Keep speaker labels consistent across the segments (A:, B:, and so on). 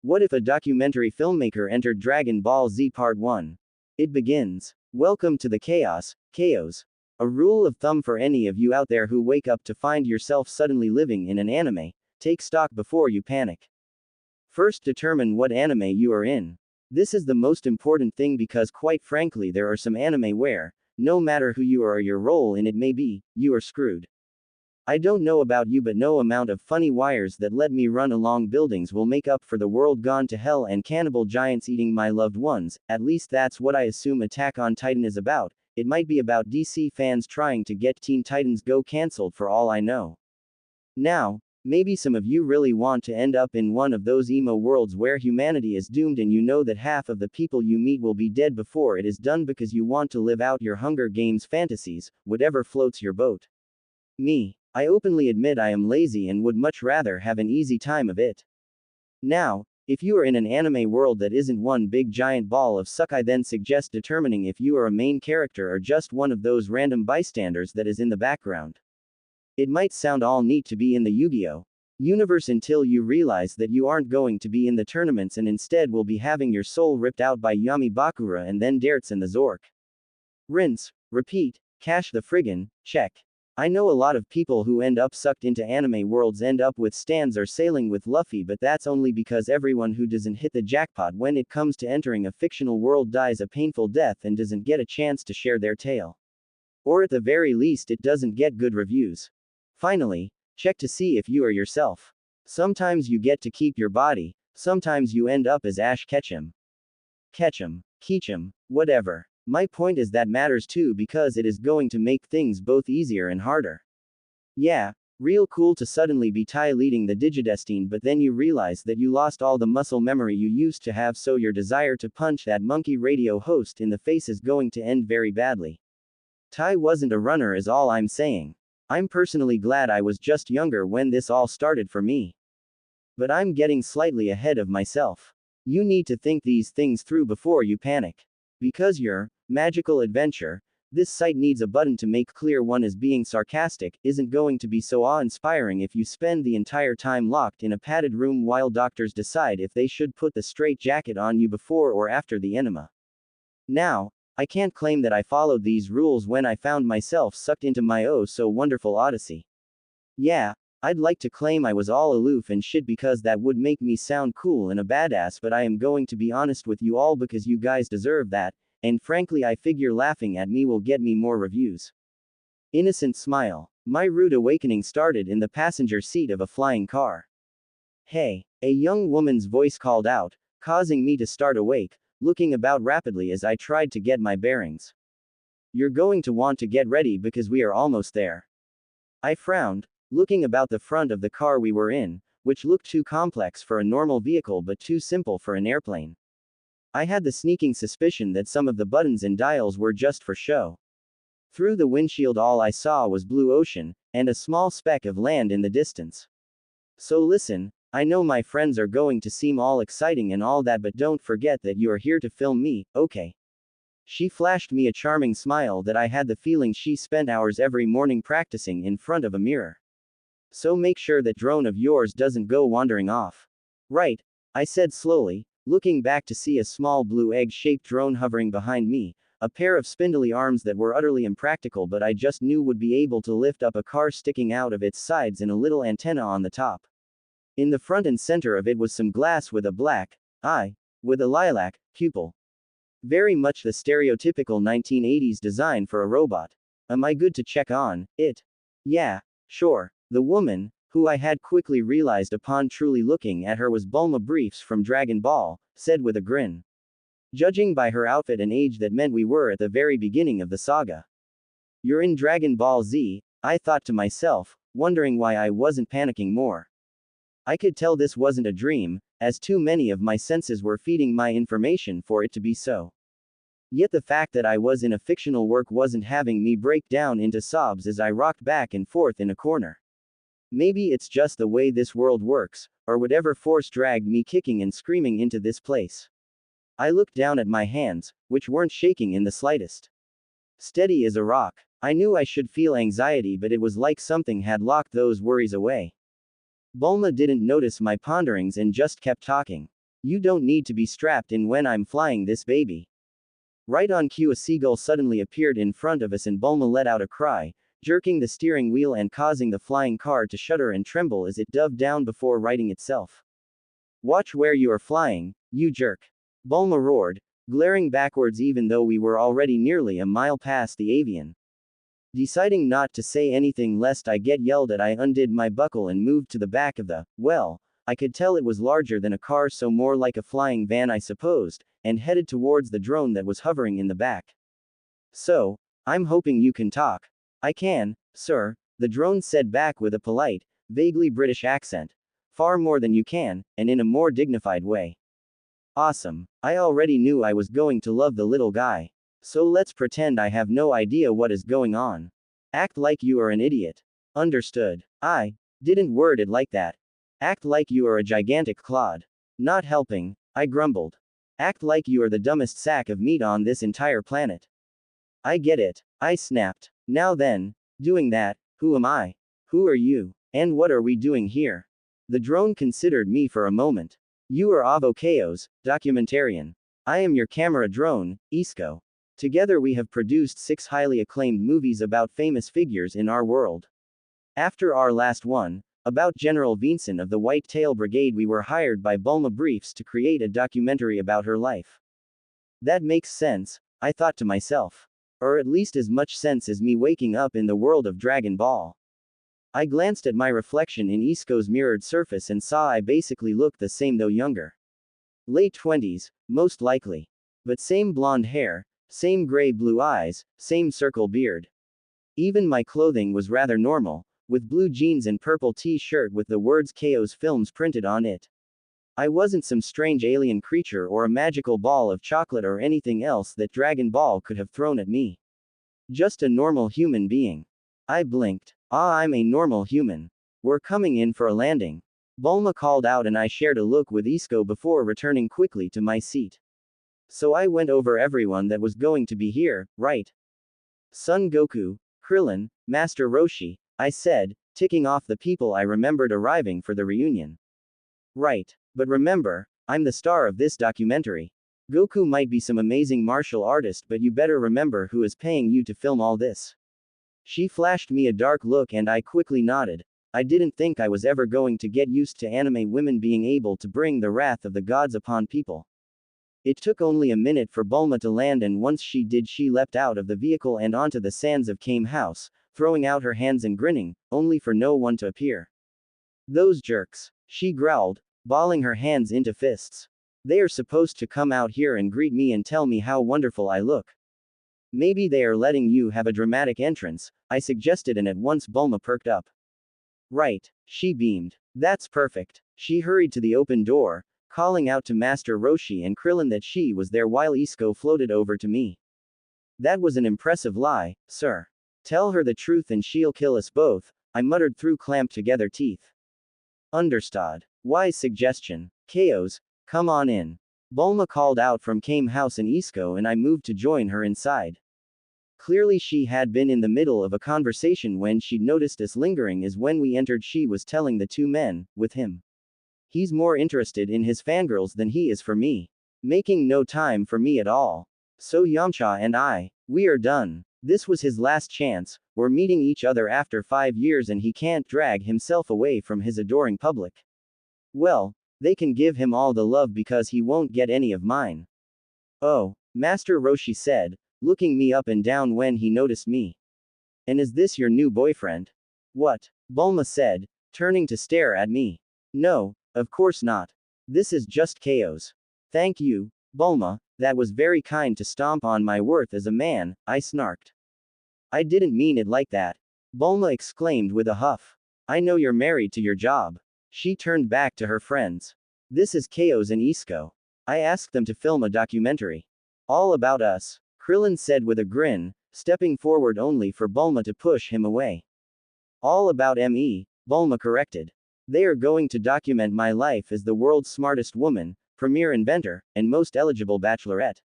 A: What if a documentary filmmaker entered Dragon Ball Z Part 1? It begins. Welcome to the chaos. A rule of thumb for any of you out there who wake up to find yourself suddenly living in an anime: take stock before you panic. First, determine what anime you are in. This is the most important thing because, quite frankly, there are some anime where, no matter who you are or your role in it may be, you are screwed. I don't know about you, but no amount of funny wires that let me run along buildings will make up for the world gone to hell and cannibal giants eating my loved ones. At least that's what I assume Attack on Titan is about. It might be about DC fans trying to get Teen Titans Go cancelled for all I know. Now, maybe some of you really want to end up in one of those emo worlds where humanity is doomed and you know that half of the people you meet will be dead before it is done because you want to live out your Hunger Games fantasies, whatever floats your boat. Me. I openly admit I am lazy and would much rather have an easy time of it. Now, if you are in an anime world that isn't one big giant ball of suck, I then suggest determining if you are a main character or just one of those random bystanders that is in the background. It might sound all neat to be in the Yu-Gi-Oh! Universe until you realize that you aren't going to be in the tournaments and instead will be having your soul ripped out by Yami Bakura and then Dertz and the Zork. Rinse, repeat, cash the friggin' check. I know a lot of people who end up sucked into anime worlds end up with stands or sailing with Luffy, but that's only because everyone who doesn't hit the jackpot when it comes to entering a fictional world dies a painful death and doesn't get a chance to share their tale. Or at the very least, it doesn't get good reviews. Finally, check to see if you are yourself. Sometimes you get to keep your body, sometimes you end up as Ash Ketchum. Keechum, whatever. My point is that matters too because it is going to make things both easier and harder. Yeah, real cool to suddenly be Tai leading the Digidestine, but then you realize that you lost all the muscle memory you used to have, so your desire to punch that monkey radio host in the face is going to end very badly. Tai wasn't a runner is all I'm saying. I'm personally glad I was just younger when this all started for me. But I'm getting slightly ahead of myself. You need to think these things through before you panic. Because your magical adventure, this site needs a button to make clear one is being sarcastic, isn't going to be so awe-inspiring if you spend the entire time locked in a padded room while doctors decide if they should put the straitjacket on you before or after the enema. Now, I can't claim that I followed these rules when I found myself sucked into my oh so wonderful odyssey. Yeah, I'd like to claim I was all aloof and shit because that would make me sound cool and a badass, but I am going to be honest with you all because you guys deserve that, and frankly I figure laughing at me will get me more reviews. Innocent smile. My rude awakening started in the passenger seat of a flying car. Hey, a young woman's voice called out, causing me to start awake, looking about rapidly as I tried to get my bearings. You're going to want to get ready because we are almost there. I frowned, looking about the front of the car we were in, which looked too complex for a normal vehicle but too simple for an airplane. I had the sneaking suspicion that some of the buttons and dials were just for show. Through the windshield all I saw was blue ocean, and a small speck of land in the distance. So listen, I know my friends are going to seem all exciting and all that, but don't forget that you are here to film me, okay? She flashed me a charming smile that I had the feeling she spent hours every morning practicing in front of a mirror. So make sure that drone of yours doesn't go wandering off. Right, I said slowly, looking back to see a small blue egg-shaped drone hovering behind me, a pair of spindly arms that were utterly impractical but I just knew would be able to lift up a car sticking out of its sides and a little antenna on the top. In the front and center of it was some glass with a black eye, with a lilac pupil. Very much the stereotypical 1980s design for a robot. Am I good to check on it? Yeah, sure. The woman, who I had quickly realized upon truly looking at her was Bulma Briefs from Dragon Ball, said with a grin. Judging by her outfit and age, that meant we were at the very beginning of the saga. You're in Dragon Ball Z, I thought to myself, wondering why I wasn't panicking more. I could tell this wasn't a dream, as too many of my senses were feeding my information for it to be so. Yet the fact that I was in a fictional work wasn't having me break down into sobs as I rocked back and forth in a corner. Maybe it's just the way this world works, or whatever force dragged me kicking and screaming into this place. I looked down at my hands, which weren't shaking in the slightest. Steady as a rock. I knew I should feel anxiety, but it was like something had locked those worries away. Bulma didn't notice my ponderings and just kept talking. You don't need to be strapped in when I'm flying this baby. Right on cue, a seagull suddenly appeared in front of us and Bulma let out a cry, jerking the steering wheel and causing the flying car to shudder and tremble as it dove down before righting itself. Watch where you are flying, you jerk. Bulma roared, glaring backwards even though we were already nearly a mile past the avian. Deciding not to say anything lest I get yelled at, I undid my buckle and moved to the back of the, well, I could tell it was larger than a car, so more like a flying van I supposed, and headed towards the drone that was hovering in the back. So, I'm hoping you can talk. I can, sir, the drone said back with a polite, vaguely British accent. Far more than you can, and in a more dignified way. Awesome. I already knew I was going to love the little guy. So let's pretend I have no idea what is going on. Act like you are an idiot. Understood. I didn't word it like that. Act like you are a gigantic clod. Not helping, I grumbled. Act like you are the dumbest sack of meat on this entire planet. I get it, I snapped. Now then, doing that, who am I? Who are you? And what are we doing here? The drone considered me for a moment. You are Avo Chaos, documentarian. I am your camera drone, Isco. Together we have produced 6 highly acclaimed movies about famous figures in our world. After our last one, about General Vincent of the White Tail Brigade, we were hired by Bulma Briefs to create a documentary about her life. That makes sense, I thought to myself. Or at least as much sense as me waking up in the world of Dragon Ball. I glanced at my reflection in Isco's mirrored surface and saw I basically looked the same though younger. Late 20s, most likely. But same blonde hair, same gray-blue eyes, same circle beard. Even my clothing was rather normal, with blue jeans and purple t-shirt with the words Chaos Films printed on it. I wasn't some strange alien creature or a magical ball of chocolate or anything else that Dragon Ball could have thrown at me. Just a normal human being. I blinked. I'm a normal human. We're coming in for a landing. Bulma called out and I shared a look with Isco before returning quickly to my seat. So I went over everyone that was going to be here, right? Son Goku, Krillin, Master Roshi, I said, ticking off the people I remembered arriving for the reunion. Right. But remember, I'm the star of this documentary. Goku might be some amazing martial artist, but you better remember who is paying you to film all this. She flashed me a dark look and I quickly nodded. I didn't think I was ever going to get used to anime women being able to bring the wrath of the gods upon people. It took only a minute for Bulma to land, and once she did, she leapt out of the vehicle and onto the sands of Kame House, throwing out her hands and grinning, only for no one to appear. Those jerks, she growled, balling her hands into fists. They are supposed to come out here and greet me and tell me how wonderful I look. Maybe they are letting you have a dramatic entrance, I suggested, and at once Bulma perked up. Right, she beamed. That's perfect. She hurried to the open door, calling out to Master Roshi and Krillin that she was there while Isco floated over to me. That was an impressive lie, sir. Tell her the truth and she'll kill us both, I muttered through clamped together teeth. Understood. Wise suggestion. Chaos, come on in. Bulma called out from Kame House and Isco and I moved to join her inside. Clearly she had been in the middle of a conversation when she'd noticed us lingering, as when we entered she was telling the 2 men, with him. He's more interested in his fangirls than he is for me. Making no time for me at all. So Yamcha and I, we are done. This was his last chance, we're meeting each other after 5 years and he can't drag himself away from his adoring public. Well, they can give him all the love because he won't get any of mine. Oh, Master Roshi said, looking me up and down when he noticed me. And is this your new boyfriend? What? Bulma said, turning to stare at me. No, of course not. This is just Chaos. Thank you, Bulma, that was very kind to stomp on my worth as a man, I snarked. I didn't mean it like that. Bulma exclaimed with a huff. I know you're married to your job. She turned back to her friends. This is Chaos and Isco. I asked them to film a documentary. All about us, Krillin said with a grin, stepping forward only for Bulma to push him away. All about me, Bulma corrected. They are going to document my life as the world's smartest woman, premier inventor, and most eligible bachelorette.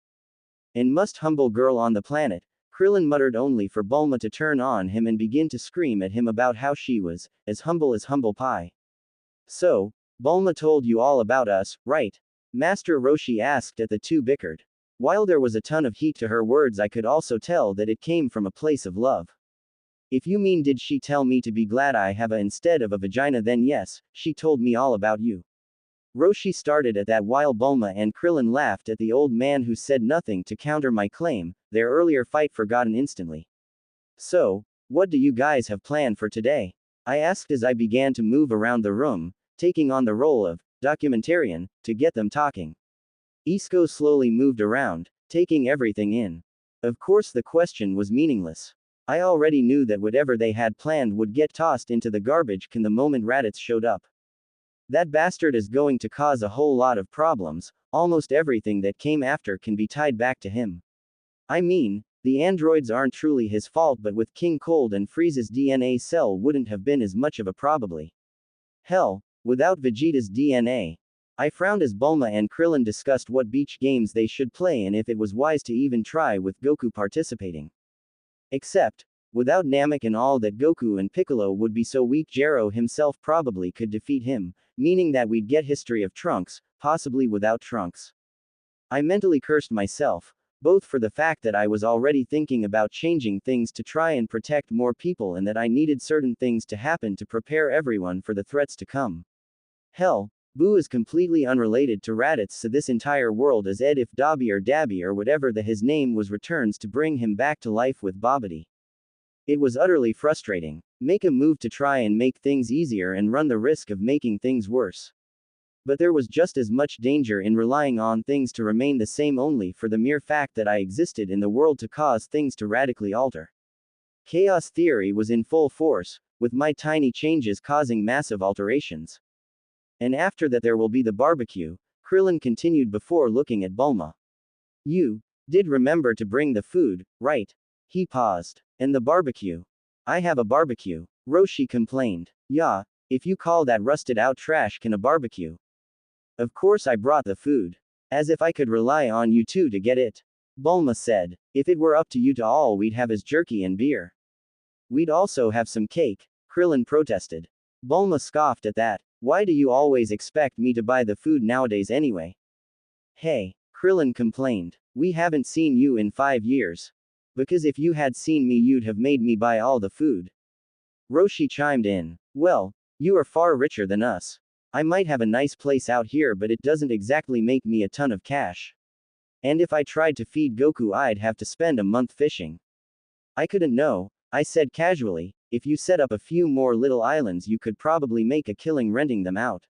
A: And most humble girl on the planet, Krillin muttered only for Bulma to turn on him and begin to scream at him about how she was, as humble pie. So, Bulma told you all about us, right? Master Roshi asked as the two bickered. While there was a ton of heat to her words, I could also tell that it came from a place of love. If you mean did she tell me to be glad I have a instead of a vagina, then yes, she told me all about you. Roshi started at that while Bulma and Krillin laughed at the old man who said nothing to counter my claim, their earlier fight forgotten instantly. So, what do you guys have planned for today? I asked as I began to move around the room, taking on the role of documentarian, to get them talking. Isco slowly moved around, taking everything in. Of course the question was meaningless. I already knew that whatever they had planned would get tossed into the garbage can the moment Raditz showed up. That bastard is going to cause a whole lot of problems, almost everything that came after can be tied back to him. I mean, the androids aren't truly his fault, but with King Cold and Frieza's DNA cell wouldn't have been as much of a probably. Hell, without Vegeta's DNA. I frowned as Bulma and Krillin discussed what beach games they should play and if it was wise to even try with Goku participating. Except, without Namek and all that Goku and Piccolo would be so weak, Gero himself probably could defeat him, meaning that we'd get history of Trunks, possibly without Trunks. I mentally cursed myself, both for the fact that I was already thinking about changing things to try and protect more people and that I needed certain things to happen to prepare everyone for the threats to come. Hell, Boo is completely unrelated to Raditz, so this entire world is Ed if Dobby or Dabby or whatever his name was returns to bring him back to life with Bobbity. It was utterly frustrating. Make a move to try and make things easier and run the risk of making things worse. But there was just as much danger in relying on things to remain the same only for the mere fact that I existed in the world to cause things to radically alter. Chaos theory was in full force, with my tiny changes causing massive alterations. And after that there will be the barbecue, Krillin continued before looking at Bulma. You did remember to bring the food, right? He paused. And the barbecue. I have a barbecue, Roshi complained. Yeah, if you call that rusted out trash can a barbecue. Of course I brought the food. As if I could rely on you two to get it. Bulma said. If it were up to you to all we'd have is jerky and beer. We'd also have some cake, Krillin protested. Bulma scoffed at that. Why do you always expect me to buy the food nowadays anyway? Hey, Krillin complained. We haven't seen you in 5 years. Because if you had seen me you'd have made me buy all the food. Roshi chimed in. Well, you are far richer than us. I might have a nice place out here but it doesn't exactly make me a ton of cash. And if I tried to feed Goku I'd have to spend a month fishing. I couldn't know, I said casually, if you set up a few more little islands you could probably make a killing renting them out.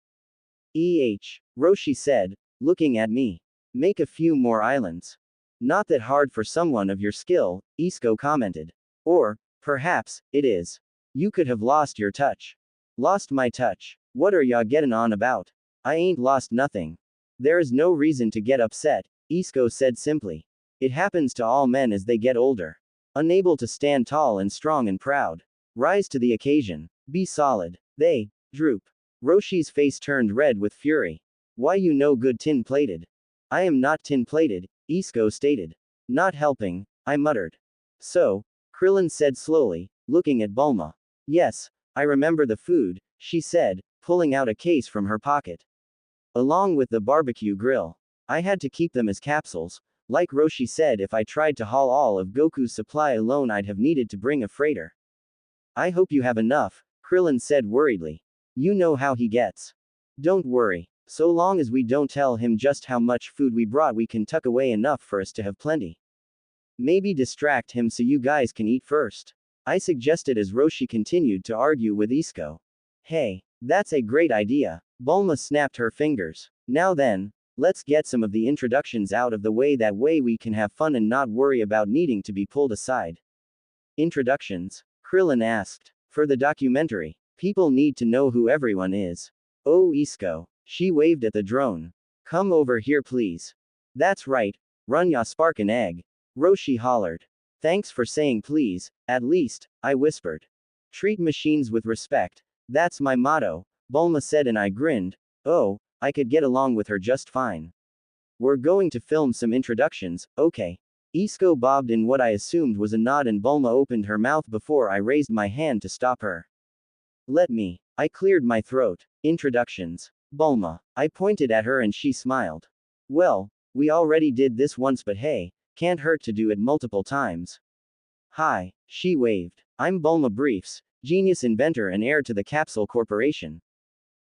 A: Roshi said, looking at me. Make a few more islands. Not that hard for someone of your skill, Isco commented. Or, perhaps, it is. You could have lost your touch. Lost my touch. What are ya getting on about? I ain't lost nothing. There is no reason to get upset, Isco said simply. It happens to all men as they get older. Unable to stand tall and strong and proud. Rise to the occasion. Be solid. They droop. Roshi's face turned red with fury. Why you no good tin-plated? I am not tin-plated, Isco stated. Not helping, I muttered. So, Krillin said slowly, looking at Bulma. Yes, I remember the food, she said, pulling out a case from her pocket. Along with the barbecue grill. I had to keep them as capsules. Like Roshi said, if I tried to haul all of Goku's supply alone I'd have needed to bring a freighter. I hope you have enough, Krillin said worriedly. You know how he gets. Don't worry. So long as we don't tell him just how much food we brought we can tuck away enough for us to have plenty. Maybe distract him so you guys can eat first. I suggested as Roshi continued to argue with Isco. Hey, that's a great idea. Bulma snapped her fingers. Now then, let's get some of the introductions out of the way, that way we can have fun and not worry about needing to be pulled aside. Introductions? Krillin asked. For the documentary, people need to know who everyone is. Oh Isco. She waved at the drone. Come over here please. That's right, run ya spark an egg. Roshi hollered. Thanks for saying please, at least, I whispered. Treat machines with respect. That's my motto, Bulma said and I grinned. Oh, I could get along with her just fine. We're going to film some introductions, okay. Isco bobbed in what I assumed was a nod and Bulma opened her mouth before I raised my hand to stop her. Let me. I cleared my throat. Introductions. Bulma. I pointed at her and she smiled. Well, we already did this once, but hey, can't hurt to do it multiple times. Hi, she waved. I'm Bulma Briefs, genius inventor and heir to the Capsule Corporation.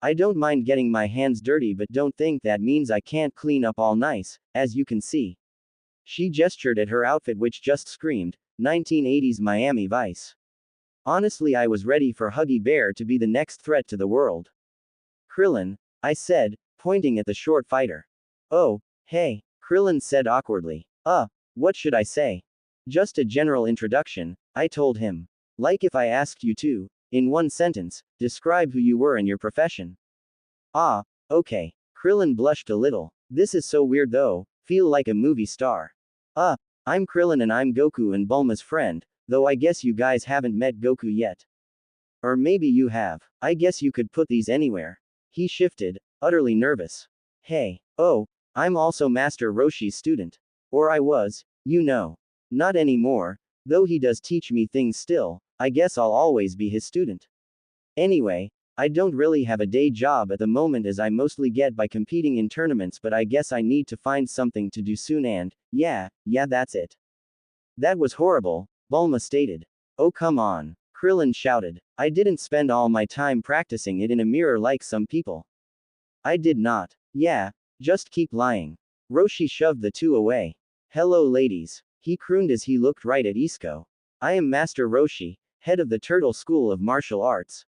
A: I don't mind getting my hands dirty, but don't think that means I can't clean up all nice, as you can see. She gestured at her outfit, which just screamed 1980s Miami Vice. Honestly, I was ready for Huggy Bear to be the next threat to the world. Krillin, I said, pointing at the short fighter. Oh, hey, Krillin said awkwardly. What should I say? Just a general introduction, I told him. Like if I asked you to, in one sentence, describe who you were and your profession. Ah, okay. Krillin blushed a little. This is so weird though, feel like a movie star. I'm Krillin and I'm Goku and Bulma's friend, though I guess you guys haven't met Goku yet. Or maybe you have. I guess you could put these anywhere. He shifted, utterly nervous. Hey, I'm also Master Roshi's student. Or I was, you know. Not anymore, though he does teach me things still, I guess I'll always be his student. Anyway, I don't really have a day job at the moment as I mostly get by competing in tournaments, but I guess I need to find something to do soon and, yeah, that's it. That was horrible, Bulma stated. Oh come on, Krillin shouted. I didn't spend all my time practicing it in a mirror like some people. I did not. Yeah, just keep lying. Roshi shoved the two away. Hello ladies, he crooned as he looked right at Isko. I am Master Roshi, head of the Turtle School of Martial Arts.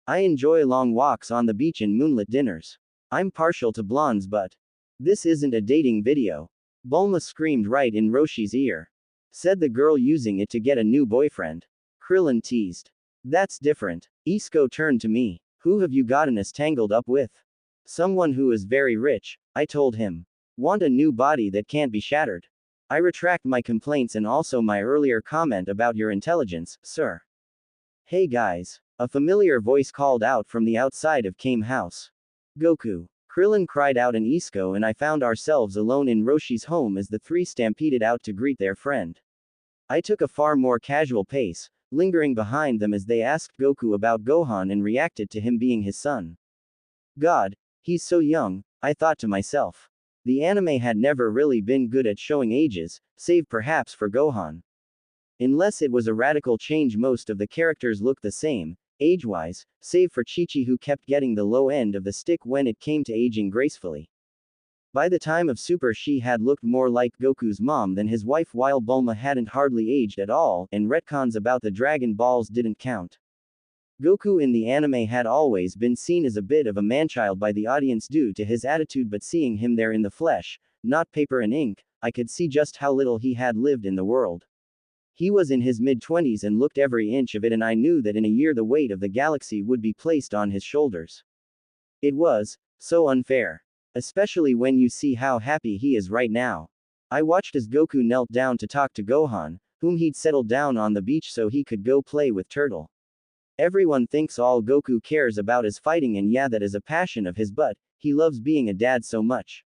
A: I enjoy long walks on the beach and moonlit dinners. I'm partial to blondes, but this isn't a dating video. Bulma screamed right in Roshi's ear. Said the girl using it to get a new boyfriend. Krillin teased. That's different. Isko turned to me. Who have you gotten us tangled up with? Someone who is very rich, I told him. Want a new body that can't be shattered. I retract my complaints and also my earlier comment about your intelligence, sir. Hey guys. A familiar voice called out from the outside of Kame House. Goku. Krillin cried out and Isko and I found ourselves alone in Roshi's home as the three stampeded out to greet their friend. I took a far more casual pace, lingering behind them as they asked Goku about Gohan and reacted to him being his son. God, he's so young, I thought to myself. The anime had never really been good at showing ages, save perhaps for Gohan. Unless it was a radical change, most of the characters looked the same, age-wise, save for Chi-Chi who kept getting the low end of the stick when it came to aging gracefully. By the time of Super she had looked more like Goku's mom than his wife, while Bulma hadn't hardly aged at all, and retcons about the Dragon Balls didn't count. Goku in the anime had always been seen as a bit of a manchild by the audience due to his attitude, but seeing him there in the flesh, not paper and ink, I could see just how little he had lived in the world. He was in his mid-20s and looked every inch of it, and I knew that in a year the weight of the galaxy would be placed on his shoulders. It was so unfair. Especially when you see how happy he is right now. I watched as Goku knelt down to talk to Gohan, whom he'd settled down on the beach so he could go play with Turtle. Everyone thinks all Goku cares about is fighting, and yeah, that is a passion of his, but he loves being a dad so much.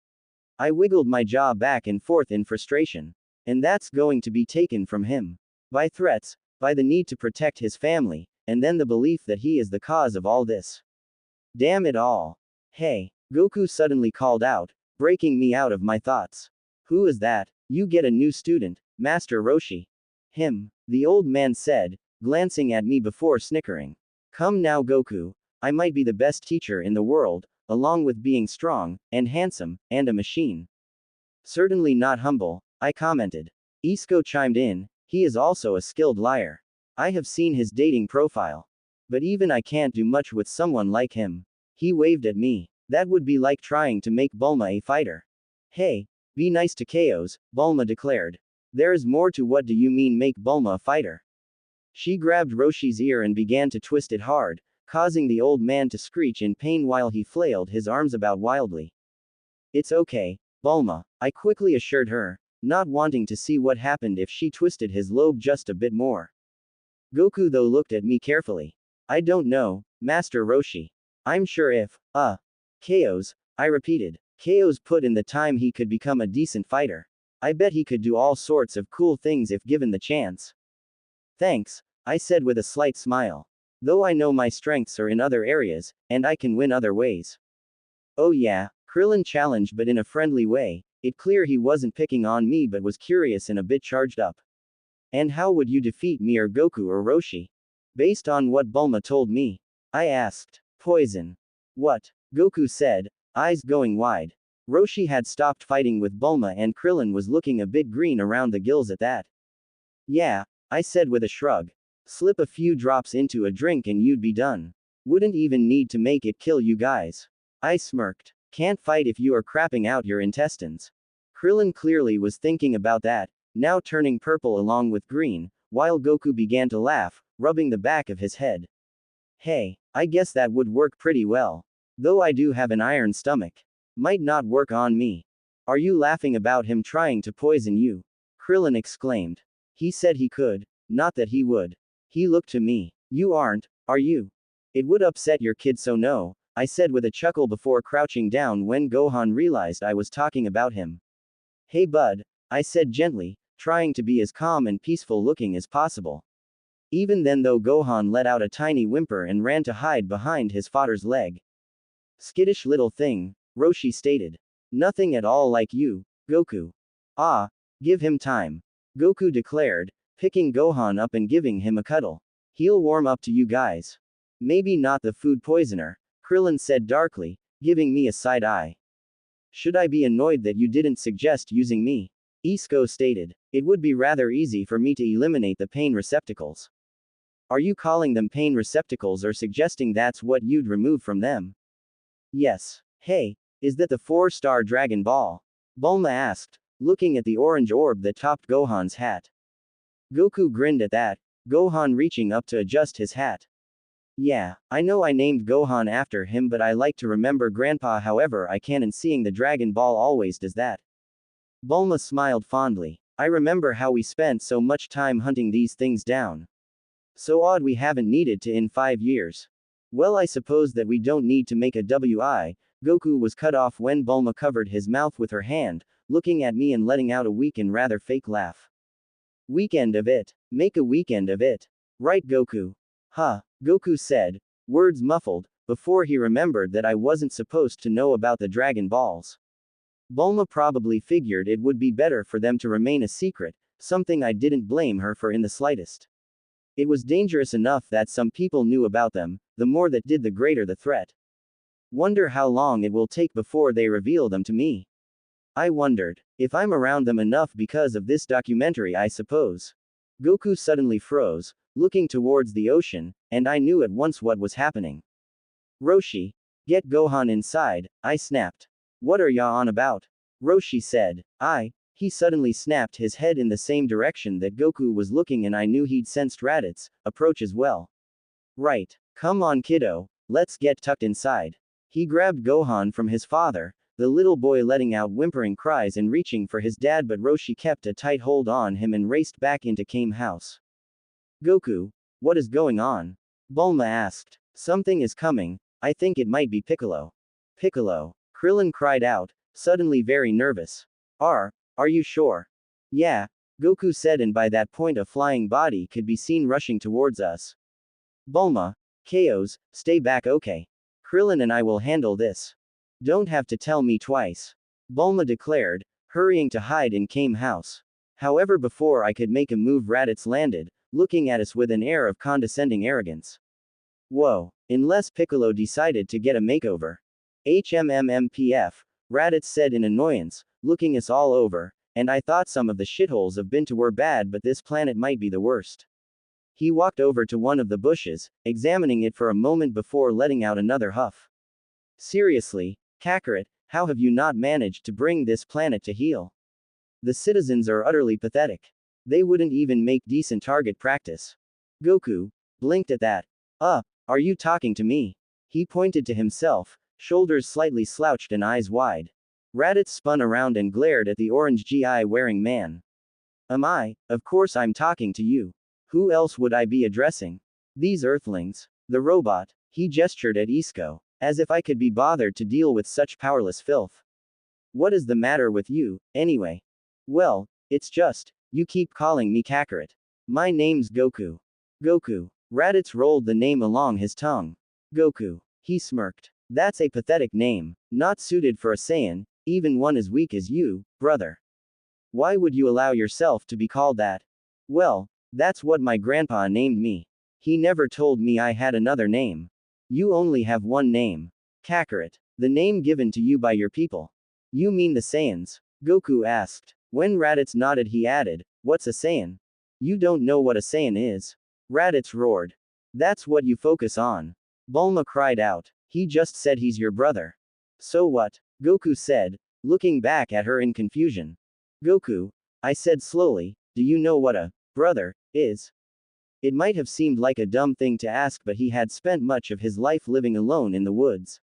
A: I wiggled my jaw back and forth in frustration. And that's going to be taken from him. By threats, by the need to protect his family, and then the belief that he is the cause of all this. Damn it all. Hey, Goku suddenly called out, breaking me out of my thoughts. Who is that? You get a new student, Master Roshi. Him, the old man said, glancing at me before snickering. Come now Goku, I might be the best teacher in the world, along with being strong, and handsome, and a machine. Certainly not humble, I commented. Isko chimed in, he is also a skilled liar. I have seen his dating profile. But even I can't do much with someone like him. He waved at me. That would be like trying to make Bulma a fighter. Hey, be nice to Chaos, Bulma declared. There is more to what do you mean make Bulma a fighter? She grabbed Roshi's ear and began to twist it hard, causing the old man to screech in pain while he flailed his arms about wildly. It's okay, Bulma, I quickly assured her, not wanting to see what happened if she twisted his lobe just a bit more. Goku though looked at me carefully. I don't know, Master Roshi. I'm sure if, Chaos, I repeated. Chaos put in the time he could become a decent fighter. I bet he could do all sorts of cool things if given the chance. Thanks, I said with a slight smile. Though I know my strengths are in other areas, and I can win other ways. Oh yeah, Krillin challenged, but in a friendly way. It clear he wasn't picking on me but was curious and a bit charged up. And how would you defeat me or Goku or Roshi? Based on what Bulma told me. I asked. Poison. What? Goku said, eyes going wide. Roshi had stopped fighting with Bulma and Krillin was looking a bit green around the gills at that. Yeah, I said with a shrug. Slip a few drops into a drink and you'd be done. Wouldn't even need to make it kill you guys. I smirked. Can't fight if you are crapping out your intestines. Krillin clearly was thinking about that, now turning purple along with green, while Goku began to laugh, rubbing the back of his head. Hey, I guess that would work pretty well. Though I do have an iron stomach. Might not work on me. Are you laughing about him trying to poison you? Krillin exclaimed. He said he could, not that he would. He looked to me. You aren't, are you? It would upset your kid, so no, I said with a chuckle before crouching down when Gohan realized I was talking about him. Hey bud, I said gently, trying to be as calm and peaceful looking as possible. Even then though Gohan let out a tiny whimper and ran to hide behind his father's leg. Skittish little thing, Roshi stated. Nothing at all like you, Goku. Ah, give him time. Goku declared, picking Gohan up and giving him a cuddle. He'll warm up to you guys. Maybe not the food poisoner, Krillin said darkly, giving me a side eye. Should I be annoyed that you didn't suggest using me? Isko stated. It would be rather easy for me to eliminate the pain receptacles. Are you calling them pain receptacles or suggesting that's what you'd remove from them? Yes. Hey, is that the 4-star Dragon Ball? Bulma asked, looking at the orange orb that topped Gohan's hat. Goku grinned at that, Gohan reaching up to adjust his hat. Yeah, I know I named Gohan after him but I like to remember Grandpa, however I can, and seeing the Dragon Ball always does that. Bulma smiled fondly. I remember how we spent so much time hunting these things down. So odd we haven't needed to in 5 years. Well, I suppose that we don't need to make a WI. Goku was cut off when Bulma covered his mouth with her hand, looking at me and letting out a weak and rather fake laugh. Weekend of it. Make a weekend of it. Right, Goku? Huh, Goku said, words muffled, before he remembered that I wasn't supposed to know about the Dragon Balls. Bulma probably figured it would be better for them to remain a secret, something I didn't blame her for in the slightest. It was dangerous enough that some people knew about them, the more that did the greater the threat. Wonder how long it will take before they reveal them to me. I wondered. If I'm around them enough because of this documentary, I suppose. Goku suddenly froze, looking towards the ocean, and I knew at once what was happening. Roshi, get Gohan inside, I snapped. What are ya on about? Roshi said. He suddenly snapped his head in the same direction that Goku was looking and I knew he'd sensed Raditz approach as well. Right. Come on kiddo, let's get tucked inside. He grabbed Gohan from his father, the little boy letting out whimpering cries and reaching for his dad, but Roshi kept a tight hold on him and raced back into Kame house. Goku, what is going on? Bulma asked. Something is coming, I think it might be Piccolo. Piccolo, Krillin cried out, suddenly very nervous. Are you sure? Yeah, Goku said, and by that point a flying body could be seen rushing towards us. Bulma, Chaos, stay back, okay? Krillin and I will handle this. Don't have to tell me twice. Bulma declared, hurrying to hide in Kame house. However, before I could make a move, Raditz landed, looking at us with an air of condescending arrogance. Whoa, unless Piccolo decided to get a makeover. HMMMPF, Raditz said in annoyance, looking us all over, and I thought some of the shitholes of Bintu were bad, but this planet might be the worst. He walked over to one of the bushes, examining it for a moment before letting out another huff. Seriously, Kakarot, how have you not managed to bring this planet to heal? The citizens are utterly pathetic. They wouldn't even make decent target practice. Goku blinked at that. Are you talking to me? He pointed to himself, shoulders slightly slouched and eyes wide. Raditz spun around and glared at the orange GI wearing man. Am I? Of course I'm talking to you. Who else would I be addressing? These earthlings. The robot. He gestured at Isko, as if I could be bothered to deal with such powerless filth. What is the matter with you, anyway? Well, it's just, you keep calling me Kakarot. My name's Goku. Goku. Raditz rolled the name along his tongue. Goku. He smirked. That's a pathetic name, not suited for a Saiyan, even one as weak as you, brother. Why would you allow yourself to be called that? Well, that's what my grandpa named me. He never told me I had another name. You only have one name. Kakarot. The name given to you by your people. You mean the Saiyans? Goku asked. When Raditz nodded, he added, "What's a Saiyan? You don't know what a Saiyan is." Raditz roared. "That's what you focus on." Bulma cried out. "He just said he's your brother." "So what?" Goku said, looking back at her in confusion. "Goku," I said slowly, "do you know what a brother is?" It might have seemed like a dumb thing to ask, but he had spent much of his life living alone in the woods.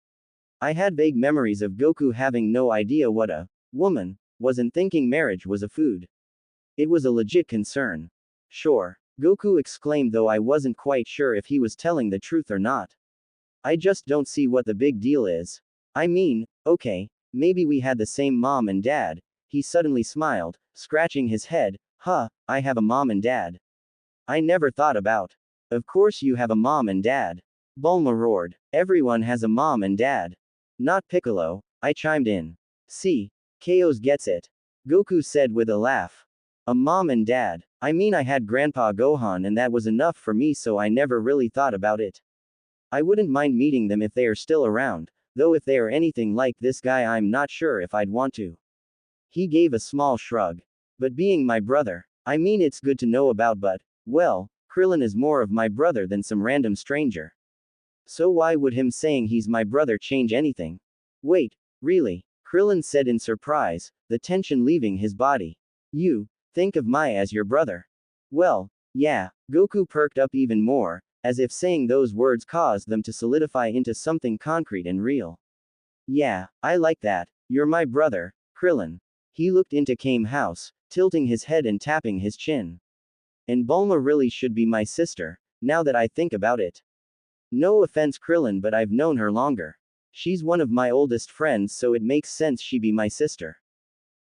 A: I had vague memories of Goku having no idea what a woman was and thinking marriage was a food. It was a legit concern. "Sure," Goku exclaimed, though I wasn't quite sure if he was telling the truth or not. "I just don't see what the big deal is. I mean, okay, maybe we had the same mom and dad." He suddenly smiled, scratching his head. "Huh, I have a mom and dad. I never thought about." "Of course you have a mom and dad," Bulma roared. "Everyone has a mom and dad." "Not Piccolo," I chimed in. "See, Chaos gets it," Goku said with a laugh. "A mom and dad. I mean, I had Grandpa Gohan and that was enough for me, so I never really thought about it. I wouldn't mind meeting them if they are still around, though if they are anything like this guy I'm not sure if I'd want to." He gave a small shrug. "But being my brother, I mean, it's good to know about, but, well, Krillin is more of my brother than some random stranger. So why would him saying he's my brother change anything?" "Wait, really?" Krillin said in surprise, the tension leaving his body. "You think of Mai as your brother?" "Well, yeah." Goku perked up even more, as if saying those words caused them to solidify into something concrete and real. "Yeah, I like that. You're my brother, Krillin." He looked into Kame House, tilting his head and tapping his chin. "And Bulma really should be my sister, now that I think about it. No offense, Krillin, but I've known her longer. She's one of my oldest friends, so it makes sense she be my sister."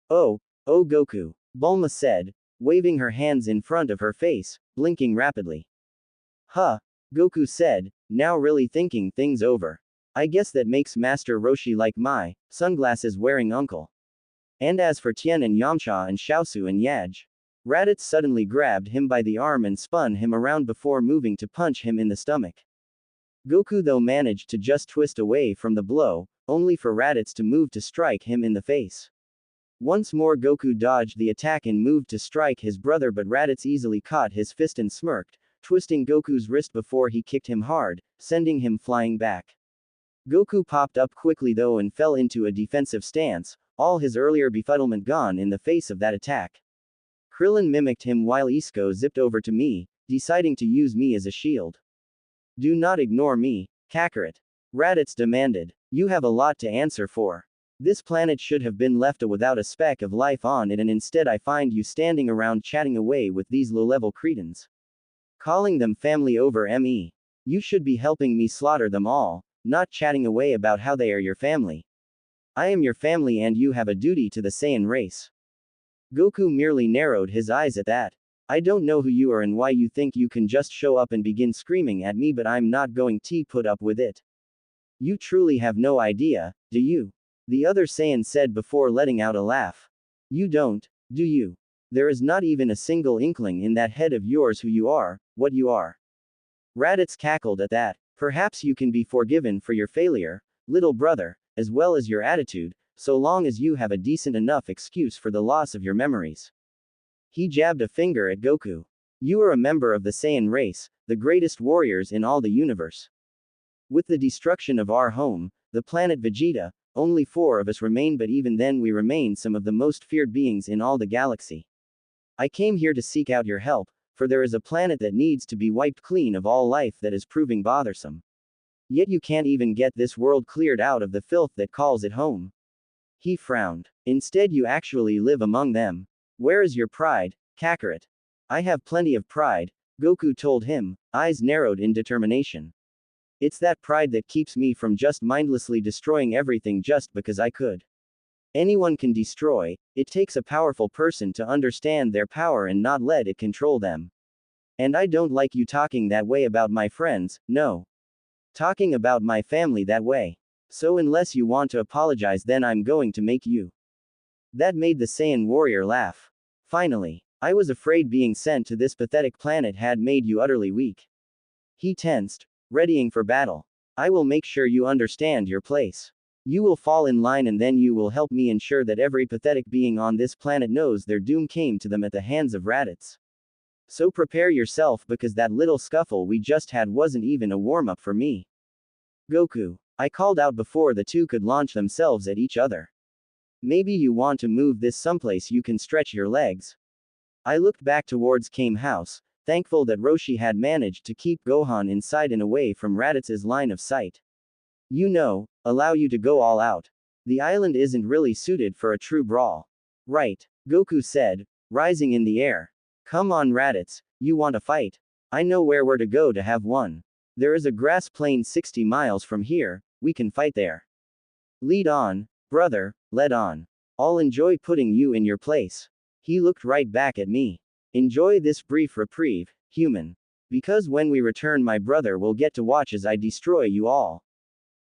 A: "Oh, Goku," Bulma said, waving her hands in front of her face, blinking rapidly. "Huh," Goku said, now really thinking things over. "I guess that makes Master Roshi like my sunglasses wearing uncle. And as for Tien and Yamcha and Xiaosu and Yaj." Raditz suddenly grabbed him by the arm and spun him around before moving to punch him in the stomach. Goku though managed to just twist away from the blow, only for Raditz to move to strike him in the face. Once more Goku dodged the attack and moved to strike his brother, but Raditz easily caught his fist and smirked, twisting Goku's wrist before he kicked him hard, sending him flying back. Goku popped up quickly though and fell into a defensive stance, all his earlier befuddlement gone in the face of that attack. Krillin mimicked him while Isko zipped over to me, deciding to use me as a shield. "Do not ignore me, Kakarot," Raditz demanded. "You have a lot to answer for. This planet should have been left without a speck of life on it, and instead I find you standing around chatting away with these low-level cretins. Calling them family over me. You should be helping me slaughter them all, not chatting away about how they are your family. I am your family and you have a duty to the Saiyan race." Goku merely narrowed his eyes at that. "I don't know who you are and why you think you can just show up and begin screaming at me, but I'm not going to put up with it. You truly have no idea, do you?" the other Saiyan said before letting out a laugh. "You don't, do you? There is not even a single inkling in that head of yours who you are, what you are." Raditz cackled at that. "Perhaps you can be forgiven for your failure, little brother, as well as your attitude, so long as you have a decent enough excuse for the loss of your memories." He jabbed a finger at Goku. "You are a member of the Saiyan race, the greatest warriors in all the universe. With the destruction of our home, the planet Vegeta, only 4 of us remain, but even then we remain some of the most feared beings in all the galaxy. I came here to seek out your help, for there is a planet that needs to be wiped clean of all life that is proving bothersome. Yet you can't even get this world cleared out of the filth that calls it home." He frowned. "Instead you actually live among them. Where is your pride, Kakarot?" "I have plenty of pride," Goku told him, eyes narrowed in determination. "It's that pride that keeps me from just mindlessly destroying everything just because I could. Anyone can destroy, it takes a powerful person to understand their power and not let it control them. And I don't like you talking that way about my friends, no. Talking about my family that way. So unless you want to apologize, then I'm going to make you. That made the Saiyan warrior laugh. Finally, I was afraid being sent to this pathetic planet had made you utterly weak. He tensed, readying for battle. I will make sure you understand your place. You will fall in line and then you will help me ensure that every pathetic being on this planet knows their doom came to them at the hands of Raditz. So prepare yourself because that little scuffle we just had wasn't even a warm-up for me. Goku, I called out before the two could launch themselves at each other. Maybe you want to move this someplace you can stretch your legs. I looked back towards Kame House, thankful that Roshi had managed to keep Gohan inside and away from Raditz's line of sight. You know, allow you to go all out. The island isn't really suited for a true brawl. Right, Goku said, rising in the air. Come on Raditz, you want a fight? I know where we're to go to have one. There is a grass plain 60 miles from here, we can fight there. Lead on, brother, lead on. I'll enjoy putting you in your place. He looked right back at me. Enjoy this brief reprieve, human. Because when we return my brother will get to watch as I destroy you all.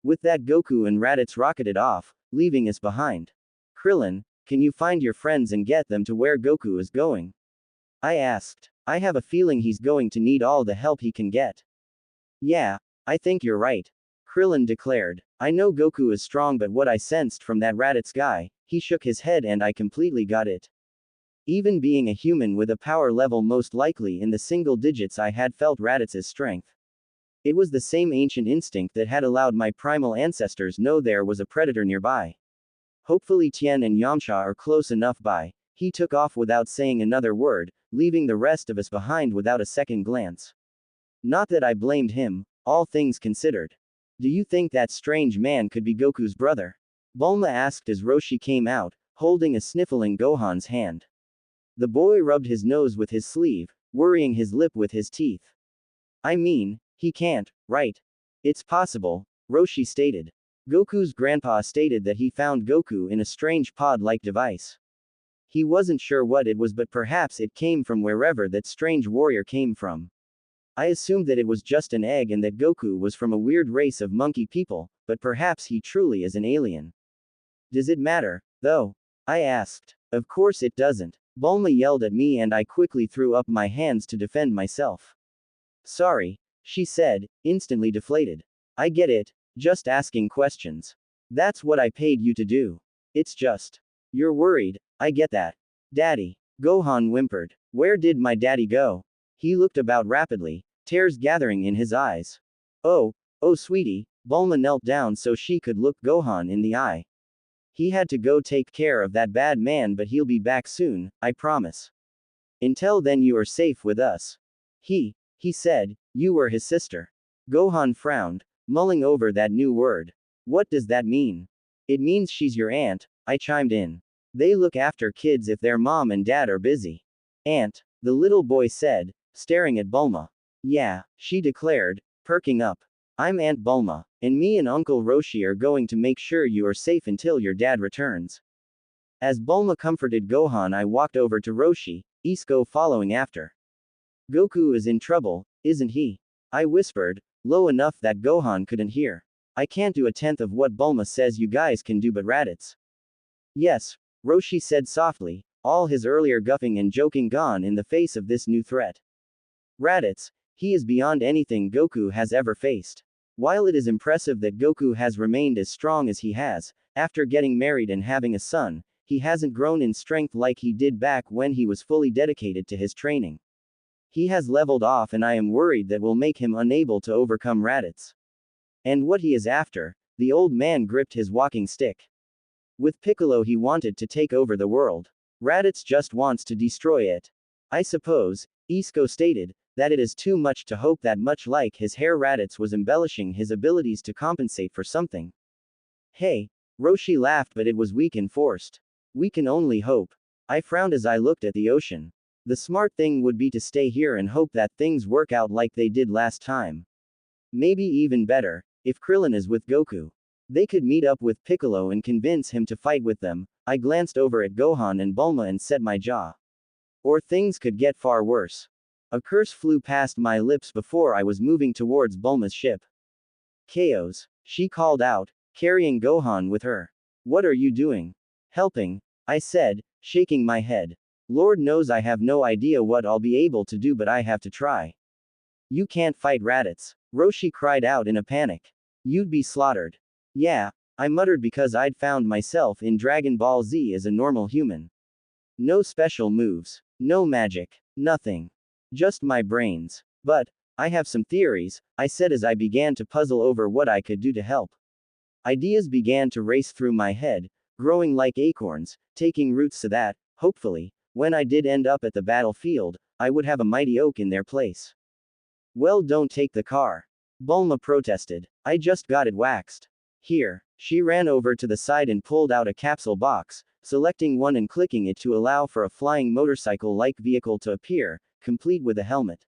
A: With that Goku and Raditz rocketed off, leaving us behind. Krillin, can you find your friends and get them to where Goku is going? I asked. I have a feeling he's going to need all the help he can get. Yeah, I think you're right. Krillin declared. I know Goku is strong, but what I sensed from that Raditz guy, he shook his head and I completely got it. Even being a human with a power level most likely in the single digits, I had felt Raditz's strength. It was the same ancient instinct that had allowed my primal ancestors know there was a predator nearby. Hopefully Tien and Yamcha are close enough by. He took off without saying another word, leaving the rest of us behind without a second glance. Not that I blamed him, all things considered. Do you think that strange man could be Goku's brother? Bulma asked as Roshi came out, holding a sniffling Gohan's hand. The boy rubbed his nose with his sleeve, worrying his lip with his teeth. I mean, he can't, right? It's possible, Roshi stated. Goku's grandpa stated that he found Goku in a strange pod-like device. He wasn't sure what it was, but perhaps it came from wherever that strange warrior came from. I assumed that it was just an egg and that Goku was from a weird race of monkey people, but perhaps he truly is an alien. Does it matter, though? I asked. Of course it doesn't. Bulma yelled at me and I quickly threw up my hands to defend myself. Sorry, she said, instantly deflated. I get it, just asking questions. That's what I paid you to do. It's just. You're worried, I get that. Daddy. Gohan whimpered. Where did my daddy go? He looked about rapidly, tears gathering in his eyes. Oh sweetie, Bulma knelt down so she could look Gohan in the eye. He had to go take care of that bad man, but he'll be back soon, I promise. Until then you are safe with us. He said, you were his sister. Gohan frowned, mulling over that new word. What does that mean? It means she's your aunt, I chimed in. They look after kids if their mom and dad are busy. Aunt, the little boy said, staring at Bulma. Yeah, she declared, perking up. I'm Aunt Bulma, and me and Uncle Roshi are going to make sure you are safe until your dad returns. As Bulma comforted Gohan, I walked over to Roshi, Isko following after. Goku is in trouble, isn't he? I whispered, low enough that Gohan couldn't hear. I can't do a tenth of what Bulma says you guys can do, but Raditz. Yes, Roshi said softly, all his earlier guffing and joking gone in the face of this new threat. Raditz, he is beyond anything Goku has ever faced. While it is impressive that Goku has remained as strong as he has, after getting married and having a son, he hasn't grown in strength like he did back when he was fully dedicated to his training. He has leveled off and I am worried that will make him unable to overcome Raditz. And what he is after, the old man gripped his walking stick. With Piccolo he wanted to take over the world. Raditz just wants to destroy it. I suppose, Isko stated, that it is too much to hope that much like his hair Raditz was embellishing his abilities to compensate for something. Hey, Roshi laughed, but it was weak and forced. We can only hope. I frowned as I looked at the ocean. The smart thing would be to stay here and hope that things work out like they did last time. Maybe even better, if Krillin is with Goku. They could meet up with Piccolo and convince him to fight with them. I glanced over at Gohan and Bulma and set my jaw. Or things could get far worse. A curse flew past my lips before I was moving towards Bulma's ship. Chaos, she called out, carrying Gohan with her. What are you doing? Helping, I said, shaking my head. Lord knows I have no idea what I'll be able to do, but I have to try. You can't fight Raditz, Roshi cried out in a panic. You'd be slaughtered. Yeah, I muttered because I'd found myself in Dragon Ball Z as a normal human. No special moves, no magic, nothing. Just my brains. But, I have some theories, I said as I began to puzzle over what I could do to help. Ideas began to race through my head, growing like acorns, taking roots so that, hopefully, when I did end up at the battlefield, I would have a mighty oak in their place. Well, don't take the car. Bulma protested. I just got it waxed. Here. She ran over to the side and pulled out a capsule box, selecting one and clicking it to allow for a flying motorcycle-like vehicle to appear, complete with a helmet.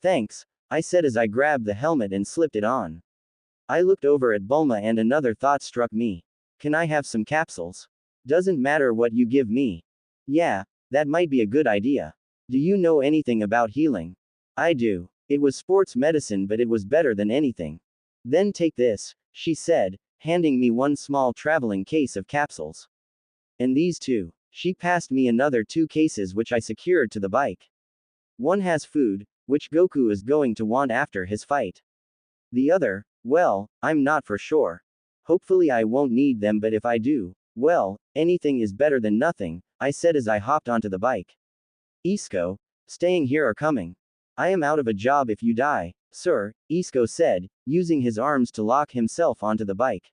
A: Thanks, I said as I grabbed the helmet and slipped it on. I looked over at Bulma and another thought struck me. Can I have some capsules? Doesn't matter what you give me. Yeah, that might be a good idea. Do you know anything about healing? I do. It was sports medicine, but it was better than anything. Then take this, she said, handing me one small traveling case of capsules. And these two. She passed me another 2 cases which I secured to the bike. One has food, which Goku is going to want after his fight. The other, well, I'm not for sure. Hopefully I won't need them, but if I do, well, anything is better than nothing, I said as I hopped onto the bike. Isco, staying here or coming? I am out of a job if you die, sir, Isco said, using his arms to lock himself onto the bike.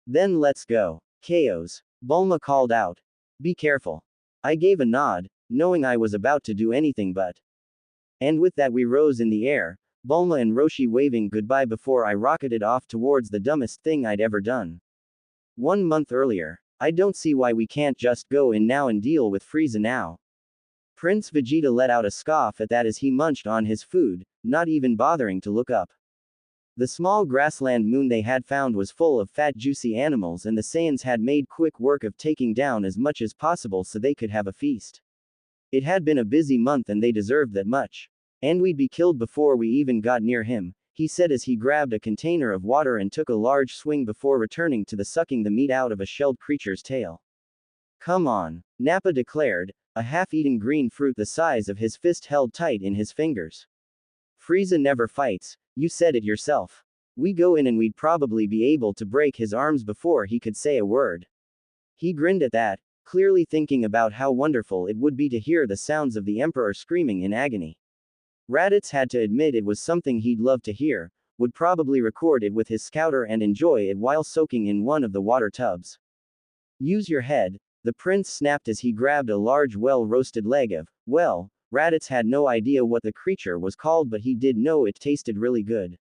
A: Then let's go. Chaos, Bulma called out. Be careful. I gave a nod, knowing I was about to do anything but. And with that we rose in the air, Bulma and Roshi waving goodbye before I rocketed off towards the dumbest thing I'd ever done. 1 month earlier. I don't see why we can't just go in now and deal with Frieza now. Prince Vegeta let out a scoff at that as he munched on his food, not even bothering to look up. The small grassland moon they had found was full of fat juicy animals, and the Saiyans had made quick work of taking down as much as possible so they could have a feast. It had been a busy month and they deserved that much. And we'd be killed before we even got near him, he said as he grabbed a container of water and took a large swing before returning to the sucking the meat out of a shelled creature's tail. Come on, Nappa declared, a half-eaten green fruit the size of his fist held tight in his fingers. Frieza never fights, you said it yourself. We go in and we'd probably be able to break his arms before he could say a word. He grinned at that, clearly thinking about how wonderful it would be to hear the sounds of the Emperor screaming in agony. Raditz had to admit it was something he'd love to hear, would probably record it with his scouter and enjoy it while soaking in one of the water tubs. Use your head, the prince snapped as he grabbed a large well-roasted leg of, well, Raditz had no idea what the creature was called, but he did know it tasted really good.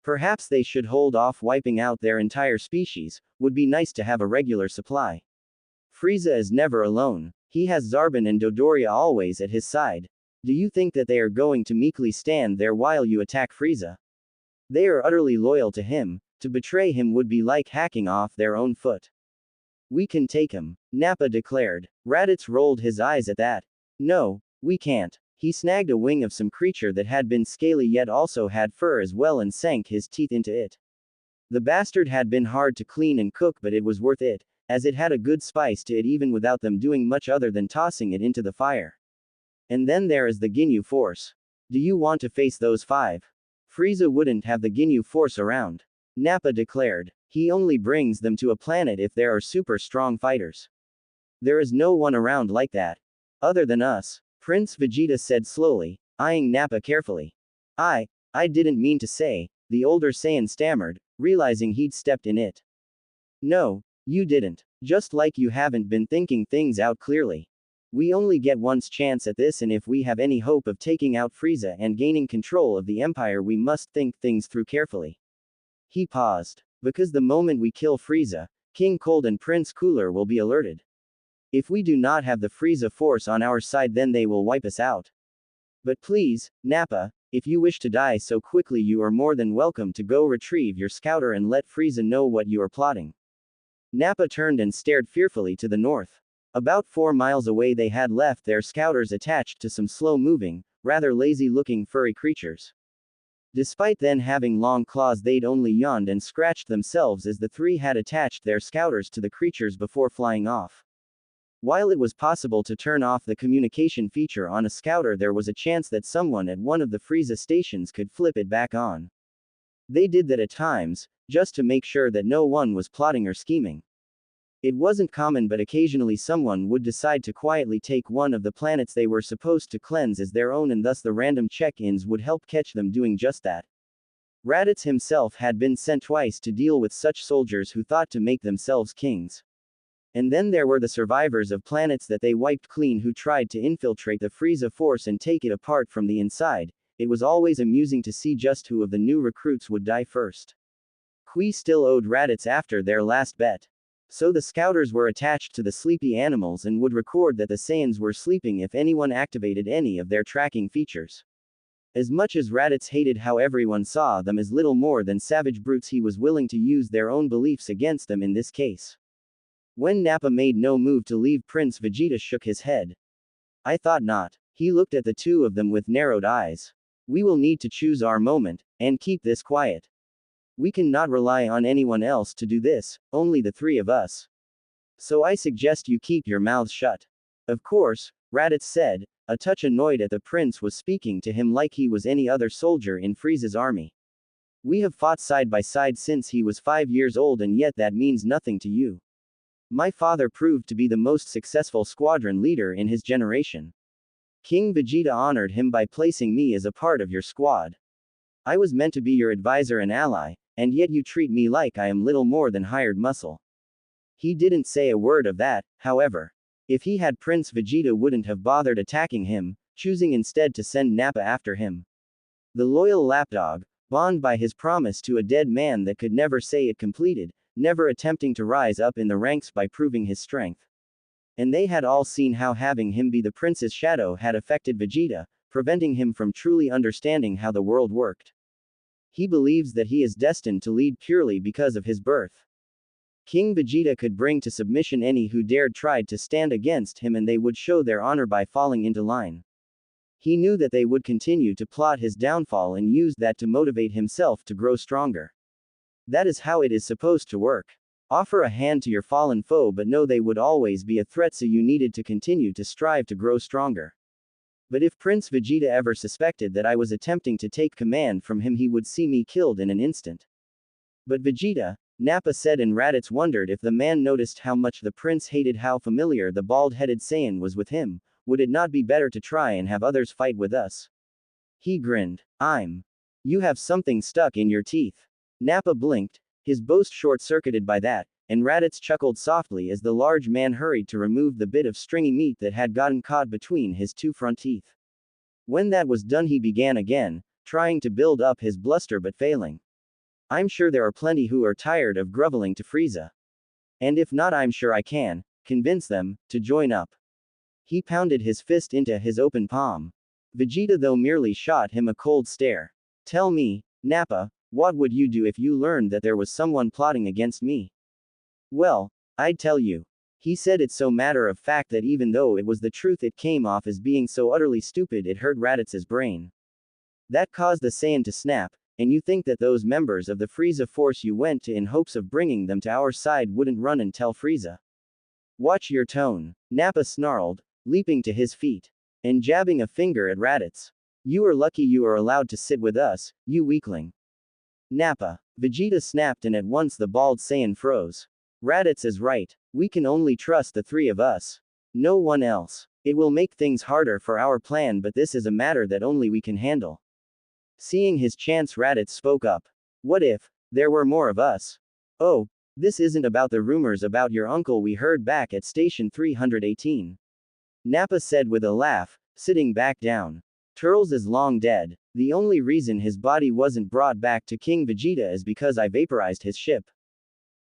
A: Perhaps they should hold off wiping out their entire species, would be nice to have a regular supply. Frieza is never alone, he has Zarbon and Dodoria always at his side. Do you think that they are going to meekly stand there while you attack Frieza? They are utterly loyal to him, to betray him would be like hacking off their own foot. We can take him, Nappa declared. Raditz rolled his eyes at that. No, we can't. He snagged a wing of some creature that had been scaly yet also had fur as well and sank his teeth into it. The bastard had been hard to clean and cook, but it was worth it, as it had a good spice to it even without them doing much other than tossing it into the fire. And then there is the Ginyu Force. Do you want to face those 5? Frieza wouldn't have the Ginyu Force around, Nappa declared. He only brings them to a planet if there are super strong fighters. There is no one around like that. Other than us, Prince Vegeta said slowly, eyeing Nappa carefully. I didn't mean to say, the older Saiyan stammered, realizing he'd stepped in it. No, you didn't. Just like you haven't been thinking things out clearly. We only get one's chance at this, and if we have any hope of taking out Frieza and gaining control of the Empire, we must think things through carefully. He paused. Because the moment we kill Frieza, King Cold and Prince Cooler will be alerted. If we do not have the Frieza force on our side, then they will wipe us out. But please, Nappa, if you wish to die so quickly, you are more than welcome to go retrieve your scouter and let Frieza know what you are plotting. Nappa turned and stared fearfully to the north. About 4 miles away they had left their scouters attached to some slow-moving, rather lazy-looking furry creatures. Despite then having long claws, they'd only yawned and scratched themselves as the three had attached their scouters to the creatures before flying off. While it was possible to turn off the communication feature on a scouter, there was a chance that someone at one of the Frieza stations could flip it back on. They did that at times, just to make sure that no one was plotting or scheming. It wasn't common, but occasionally someone would decide to quietly take one of the planets they were supposed to cleanse as their own, and thus the random check-ins would help catch them doing just that. Raditz himself had been sent twice to deal with such soldiers who thought to make themselves kings. And then there were the survivors of planets that they wiped clean who tried to infiltrate the Frieza force and take it apart from the inside. It was always amusing to see just who of the new recruits would die first. Kui still owed Raditz after their last bet. So the scouters were attached to the sleepy animals and would record that the Saiyans were sleeping if anyone activated any of their tracking features. As much as Raditz hated how everyone saw them as little more than savage brutes, he was willing to use their own beliefs against them in this case. When Nappa made no move to leave, Prince Vegeta shook his head. I thought not. He looked at the two of them with narrowed eyes. We will need to choose our moment, and keep this quiet. We cannot rely on anyone else to do this, only the three of us. So I suggest you keep your mouths shut. Of course, Raditz said, a touch annoyed at the prince was speaking to him like he was any other soldier in Frieza's army. We have fought side by side since he was 5 years old, and yet that means nothing to you. My father proved to be the most successful squadron leader in his generation. King Vegeta honored him by placing me as a part of your squad. I was meant to be your advisor and ally, and yet you treat me like I am little more than hired muscle. He didn't say a word of that, however. If he had, Prince Vegeta wouldn't have bothered attacking him, choosing instead to send Nappa after him. The loyal lapdog, bound by his promise to a dead man that could never say it completed, never attempting to rise up in the ranks by proving his strength. And they had all seen how having him be the prince's shadow had affected Vegeta, preventing him from truly understanding how the world worked. He believes that he is destined to lead purely because of his birth. King Vegeta could bring to submission any who dared tried to stand against him, and they would show their honor by falling into line. He knew that they would continue to plot his downfall and used that to motivate himself to grow stronger. That is how it is supposed to work. Offer a hand to your fallen foe, but know they would always be a threat, so you needed to continue to strive to grow stronger. But if Prince Vegeta ever suspected that I was attempting to take command from him, he would see me killed in an instant. But Vegeta, Nappa said, and Raditz wondered if the man noticed how much the prince hated how familiar the bald-headed Saiyan was with him. Would it not be better to try and have others fight with us? He grinned. You have something stuck in your teeth. Nappa blinked, his boast short-circuited by that, and Raditz chuckled softly as the large man hurried to remove the bit of stringy meat that had gotten caught between his two front teeth. When that was done, he began again, trying to build up his bluster but failing. I'm sure there are plenty who are tired of groveling to Frieza. And if not, I'm sure I can convince them to join up. He pounded his fist into his open palm. Vegeta, though, merely shot him a cold stare. Tell me, Nappa, what would you do if you learned that there was someone plotting against me? Well, I'd tell you. He said it so matter of fact that even though it was the truth, it came off as being so utterly stupid it hurt Raditz's brain. That caused the Saiyan to snap. And you think that those members of the Frieza force you went to in hopes of bringing them to our side wouldn't run and tell Frieza? Watch your tone, Nappa snarled, leaping to his feet and jabbing a finger at Raditz. You are lucky you are allowed to sit with us, you weakling. Nappa. Vegeta snapped, and at once the bald Saiyan froze. Raditz is right. We can only trust the three of us. No one else. It will make things harder for our plan, but this is a matter that only we can handle. Seeing his chance, Raditz spoke up. What if there were more of us? Oh, this isn't about the rumors about your uncle we heard back at Station 318. Nappa said with a laugh, sitting back down. Turles is long dead. The only reason his body wasn't brought back to King Vegeta is because I vaporized his ship.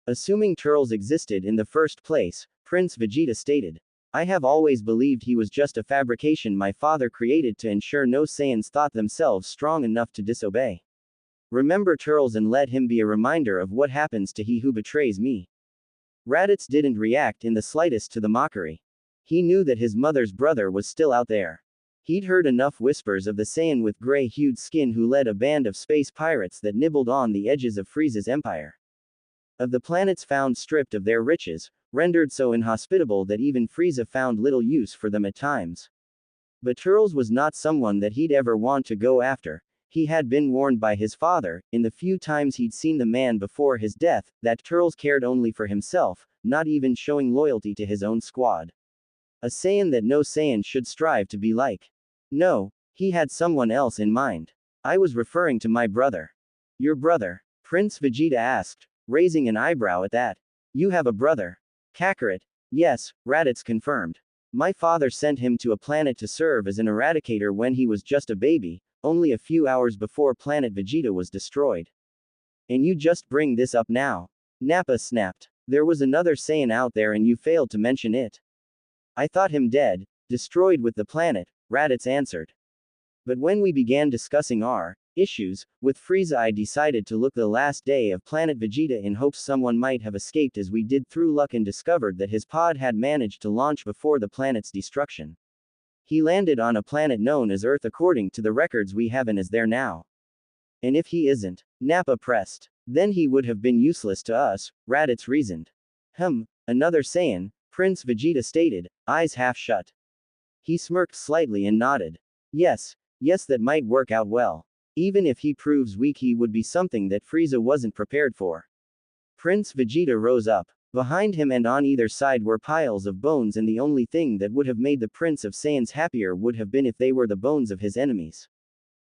A: Assuming Turles existed in the first place, Prince Vegeta stated. I have always believed he was just a fabrication my father created to ensure no Saiyans thought themselves strong enough to disobey. Remember Turles and let him be a reminder of what happens to he who betrays me. Raditz didn't react in the slightest to the mockery. He knew that his mother's brother was still out there. He'd heard enough whispers of the Saiyan with gray-hued skin who led a band of space pirates that nibbled on the edges of Frieza's empire. Of the planets found stripped of their riches, rendered so inhospitable that even Frieza found little use for them at times. But Turles was not someone that he'd ever want to go after. He had been warned by his father, in the few times he'd seen the man before his death, that Turles cared only for himself, not even showing loyalty to his own squad. A Saiyan that no Saiyan should strive to be like. No, he had someone else in mind. I was referring to my brother. Your brother? Prince Vegeta asked, raising an eyebrow at that. You have a brother? Kakarot? Yes, Raditz confirmed. My father sent him to a planet to serve as an eradicator when he was just a baby, only a few hours before planet Vegeta was destroyed. And you just bring this up now? Nappa snapped. There was another Saiyan out there and you failed to mention it. I thought him dead, destroyed with the planet, Raditz answered. But when we began discussing our issues with Frieza, I decided to look the last day of planet Vegeta in hopes someone might have escaped as we did through luck and discovered that his pod had managed to launch before the planet's destruction. He landed on a planet known as Earth according to the records we have and is there now. And if he isn't, Nappa pressed, then he would have been useless to us, Raditz reasoned. Another Saiyan, Prince Vegeta stated, eyes half shut. He smirked slightly and nodded. Yes, that might work out well. Even if he proves weak, he would be something that Frieza wasn't prepared for. Prince Vegeta rose up. Behind him and on either side were piles of bones, and the only thing that would have made the Prince of Saiyans happier would have been if they were the bones of his enemies.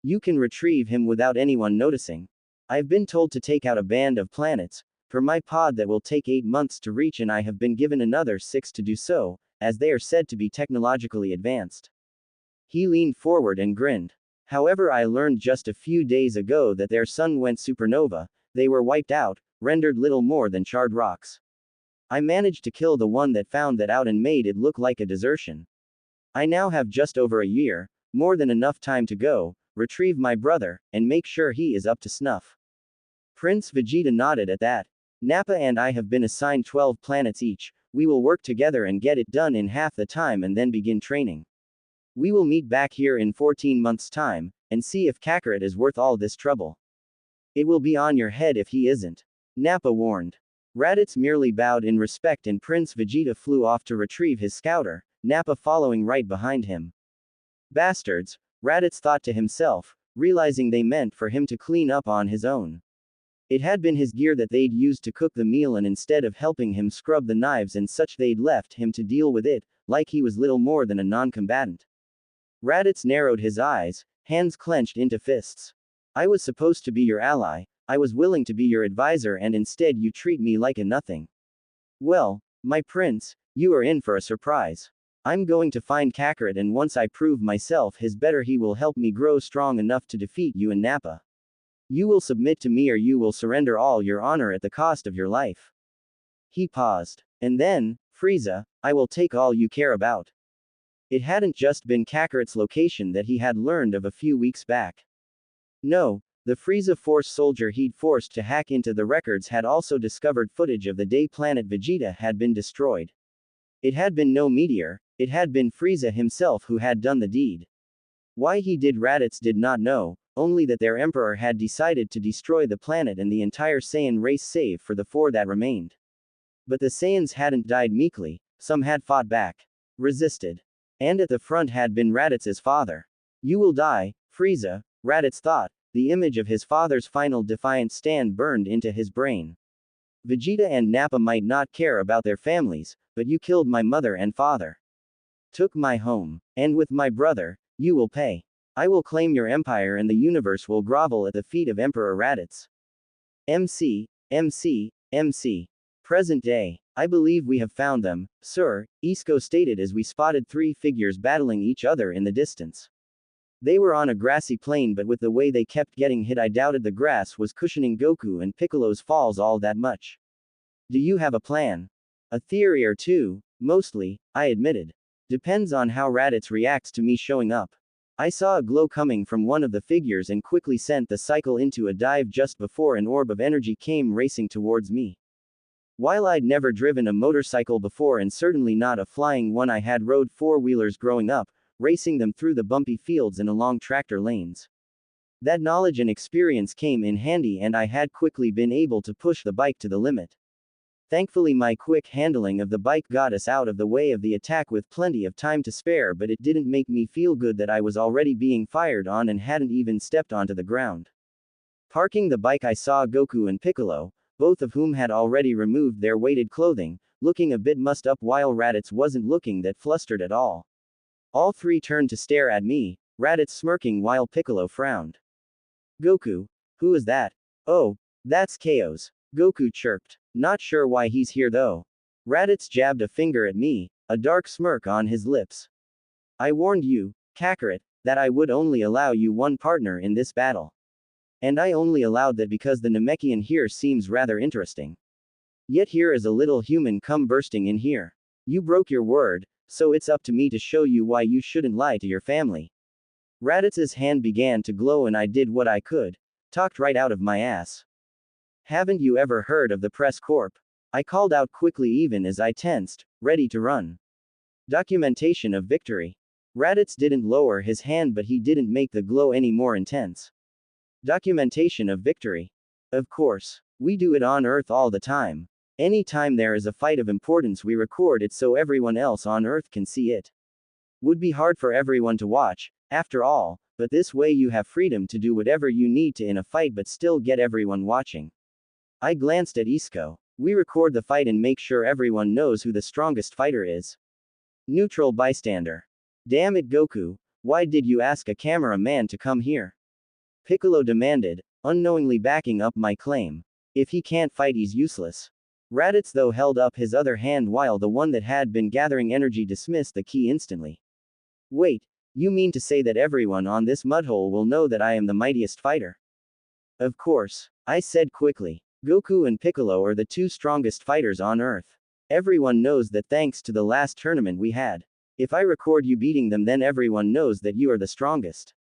A: You can retrieve him without anyone noticing. I've been told to take out a band of planets, for my pod that will take 8 months to reach, and I have been given another 6 to do so, as they are said to be technologically advanced. He leaned forward and grinned. However, I learned just a few days ago that their sun went supernova, they were wiped out, rendered little more than charred rocks. I managed to kill the one that found that out and made it look like a desertion. I now have just over a year, more than enough time to go, retrieve my brother, and make sure he is up to snuff. Prince Vegeta nodded at that. Nappa and I have been assigned 12 planets each. We will work together and get it done in half the time and then begin training. We will meet back here in 14 months' time, and see if Kakarot is worth all this trouble. It will be on your head if he isn't. Nappa warned. Raditz merely bowed in respect and Prince Vegeta flew off to retrieve his scouter, Nappa following right behind him. Bastards, Raditz thought to himself, realizing they meant for him to clean up on his own. It had been his gear that they'd used to cook the meal, and instead of helping him scrub the knives and such, they'd left him to deal with it, like he was little more than a non-combatant. Raditz narrowed his eyes, hands clenched into fists. I was supposed to be your ally, I was willing to be your advisor, and instead you treat me like a nothing. Well, my prince, you are in for a surprise. I'm going to find Kakarot, and once I prove myself his better, he will help me grow strong enough to defeat you and Nappa. You will submit to me or you will surrender all your honor at the cost of your life. He paused. And then, Frieza, I will take all you care about. It hadn't just been Kakarot's location that he had learned of a few weeks back. No, the Frieza Force soldier he'd forced to hack into the records had also discovered footage of the day planet Vegeta had been destroyed. It had been no meteor, it had been Frieza himself who had done the deed. Why he did, Raditz did not know, only that their emperor had decided to destroy the planet and the entire Saiyan race save for the 4 that remained. But the Saiyans hadn't died meekly, some had fought back, resisted. And at the front had been Raditz's father. You will die, Frieza, Raditz thought, the image of his father's final defiant stand burned into his brain. Vegeta and Nappa might not care about their families, but you killed my mother and father. Took my home. And with my brother, you will pay. I will claim your empire and the universe will grovel at the feet of Emperor Raditz. MC. Present day. I believe we have found them, sir, Isco stated as we spotted 3 figures battling each other in the distance. They were on a grassy plain, but with the way they kept getting hit, I doubted the grass was cushioning Goku and Piccolo's falls all that much. Do you have a plan? A theory or two, mostly, I admitted. Depends on how Raditz reacts to me showing up. I saw a glow coming from one of the figures and quickly sent the cycle into a dive just before an orb of energy came racing towards me. While I'd never driven a motorcycle before and certainly not a flying one, I had rode 4-wheelers growing up, racing them through the bumpy fields and along tractor lanes. That knowledge and experience came in handy, and I had quickly been able to push the bike to the limit. Thankfully, my quick handling of the bike got us out of the way of the attack with plenty of time to spare, but it didn't make me feel good that I was already being fired on and hadn't even stepped onto the ground. Parking the bike, I saw Goku and Piccolo, both of whom had already removed their weighted clothing, looking a bit mussed up, while Raditz wasn't looking that flustered at all. All three turned to stare at me, Raditz smirking while Piccolo frowned. "Goku? Who is that?" "Oh, that's Chaos," Goku chirped. "Not sure why he's here though." Raditz jabbed a finger at me, a dark smirk on his lips. "I warned you, Kakarot, that I would only allow you one partner in this battle. And I only allowed that because the Namekian here seems rather interesting. Yet here is a little human come bursting in here. You broke your word, so it's up to me to show you why you shouldn't lie to your family." Raditz's hand began to glow and I did what I could. Talked right out of my ass. "Haven't you ever heard of the press corp?" I called out quickly even as I tensed, ready to run. "Documentation of victory." Raditz didn't lower his hand, but he didn't make the glow any more intense. "Documentation of victory. Of course. We do it on Earth all the time. Any time there is a fight of importance, we record it so everyone else on Earth can see it. Would be hard for everyone to watch, after all, but this way you have freedom to do whatever you need to in a fight but still get everyone watching." I glanced at Isco. "We record the fight and make sure everyone knows who the strongest fighter is." Neutral bystander. "Damn it, Goku, why did you ask a cameraman to come here?" Piccolo demanded, unknowingly backing up my claim. "If he can't fight, he's useless." Raditz though held up his other hand while the one that had been gathering energy dismissed the key instantly. "Wait, you mean to say that everyone on this mudhole will know that I am the mightiest fighter?" "Of course," I said quickly. "Goku and Piccolo are the two strongest fighters on Earth. Everyone knows that thanks to the last tournament we had. If I record you beating them, then everyone knows that you are the strongest."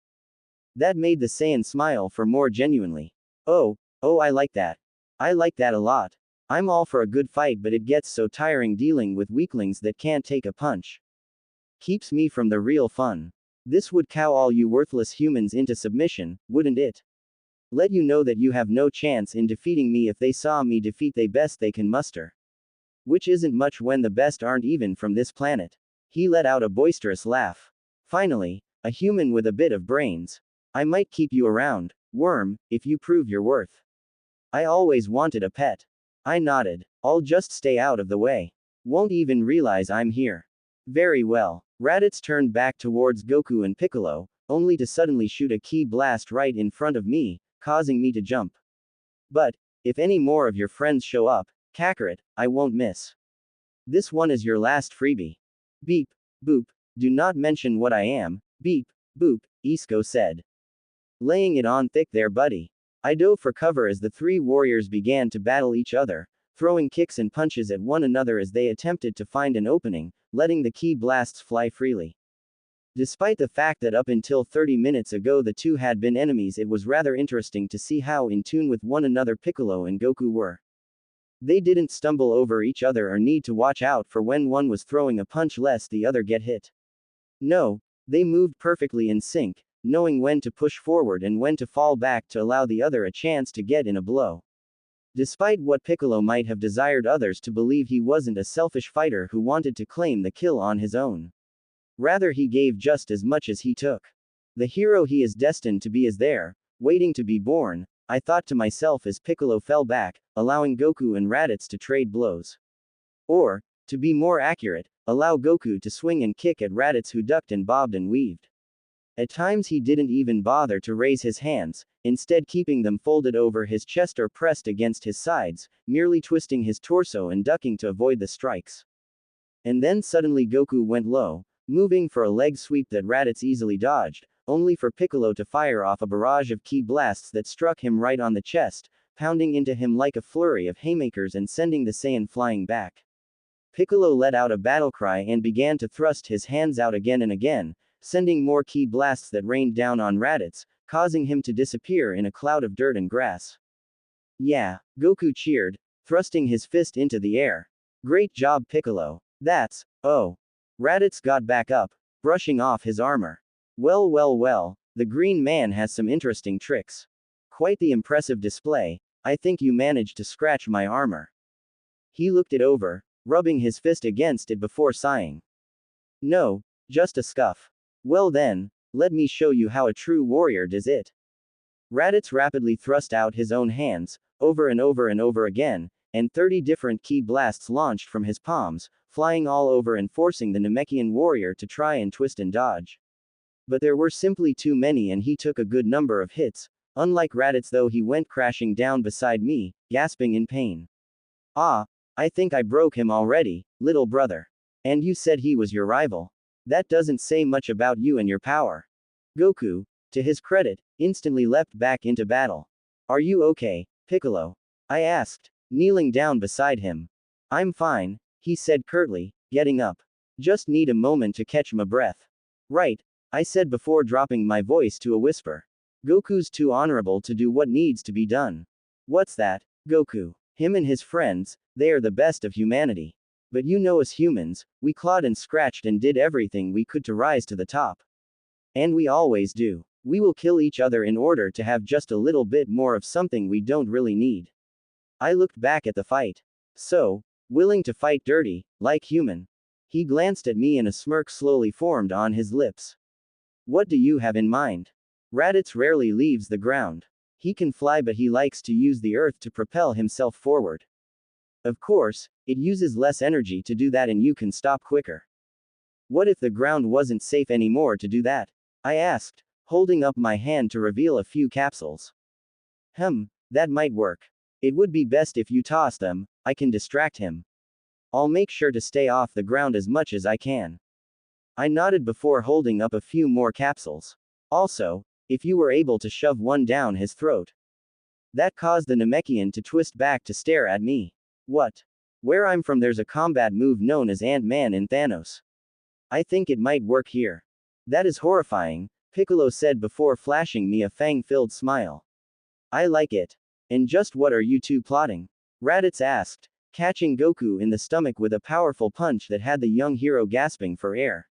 A: That made the Saiyan smile for more genuinely. Oh, I like that. I like that a lot. I'm all for a good fight, but it gets so tiring dealing with weaklings that can't take a punch. Keeps me from the real fun. This would cow all you worthless humans into submission, wouldn't it? Let you know that you have no chance in defeating me if they saw me defeat the best they can muster. Which isn't much when the best aren't even from this planet." He let out a boisterous laugh. "Finally, a human with a bit of brains. I might keep you around, worm, if you prove your worth. I always wanted a pet." I nodded. "I'll just stay out of the way. Won't even realize I'm here." "Very well." Raditz turned back towards Goku and Piccolo, only to suddenly shoot a ki blast right in front of me, causing me to jump. "But, if any more of your friends show up, Kakarot, I won't miss. This one is your last freebie." "Beep, boop, do not mention what I am, beep, boop," Isco said. "Laying it on thick there, buddy." I dove for cover as the three warriors began to battle each other, throwing kicks and punches at one another as they attempted to find an opening, letting the ki blasts fly freely. Despite the fact that up until 30 minutes ago the two had been enemies, it was rather interesting to see how in tune with one another Piccolo and Goku were. They didn't stumble over each other or need to watch out for when one was throwing a punch lest the other get hit. No, they moved perfectly in sync, knowing when to push forward and when to fall back to allow the other a chance to get in a blow. Despite what Piccolo might have desired others to believe, he wasn't a selfish fighter who wanted to claim the kill on his own. Rather, he gave just as much as he took. The hero he is destined to be is there, waiting to be born, I thought to myself as Piccolo fell back, allowing Goku and Raditz to trade blows. Or, to be more accurate, allow Goku to swing and kick at Raditz, who ducked and bobbed and weaved. At times he didn't even bother to raise his hands, instead keeping them folded over his chest or pressed against his sides, merely twisting his torso and ducking to avoid the strikes. And then suddenly Goku went low, moving for a leg sweep that Raditz easily dodged, only for Piccolo to fire off a barrage of ki blasts that struck him right on the chest, pounding into him like a flurry of haymakers and sending the Saiyan flying back. Piccolo let out a battle cry and began to thrust his hands out again and again, sending more ki blasts that rained down on Raditz, causing him to disappear in a cloud of dirt and grass. "Yeah," Goku cheered, thrusting his fist into the air. "Great job, Piccolo. That's, oh." Raditz got back up, brushing off his armor. Well, well, well, the green man has some interesting tricks. Quite the impressive display. I think you managed to scratch my armor. He looked it over, rubbing his fist against it before sighing. No, just a scuff. Well then, let me show you how a true warrior does it. Raditz rapidly thrust out his own hands, over and over and over again, and 30 different ki blasts launched from his palms, flying all over and forcing the Namekian warrior to try and twist and dodge. But there were simply too many and he took a good number of hits, unlike Raditz though he went crashing down beside me, gasping in pain. Ah, I think I broke him already, little brother. And you said he was your rival. That doesn't say much about you and your power. Goku, to his credit, instantly leapt back into battle. Are you okay, Piccolo? I asked, kneeling down beside him. I'm fine, he said curtly, getting up. Just need a moment to catch my breath. Right, I said before dropping my voice to a whisper. Goku's too honorable to do what needs to be done. What's that, Goku? Him and his friends, they are the best of humanity. But you know us humans, we clawed and scratched and did everything we could to rise to the top. And we always do. We will kill each other in order to have just a little bit more of something we don't really need. I looked back at the fight. So, willing to fight dirty, like human. He glanced at me and a smirk slowly formed on his lips. What do you have in mind? Raditz rarely leaves the ground. He can fly but he likes to use the earth to propel himself forward. Of course, it uses less energy to do that and you can stop quicker. What if the ground wasn't safe anymore to do that? I asked, holding up my hand to reveal a few capsules. That might work. It would be best if you toss them, I can distract him. I'll make sure to stay off the ground as much as I can. I nodded before holding up a few more capsules. Also, if you were able to shove one down his throat. That caused the Namekian to twist back to stare at me. What? Where I'm from there's a combat move known as Ant-Man in Thanos. I think it might work here. That is horrifying, Piccolo said before flashing me a fang-filled smile. I like it. And just what are you two plotting? Raditz asked, catching Goku in the stomach with a powerful punch that had the young hero gasping for air.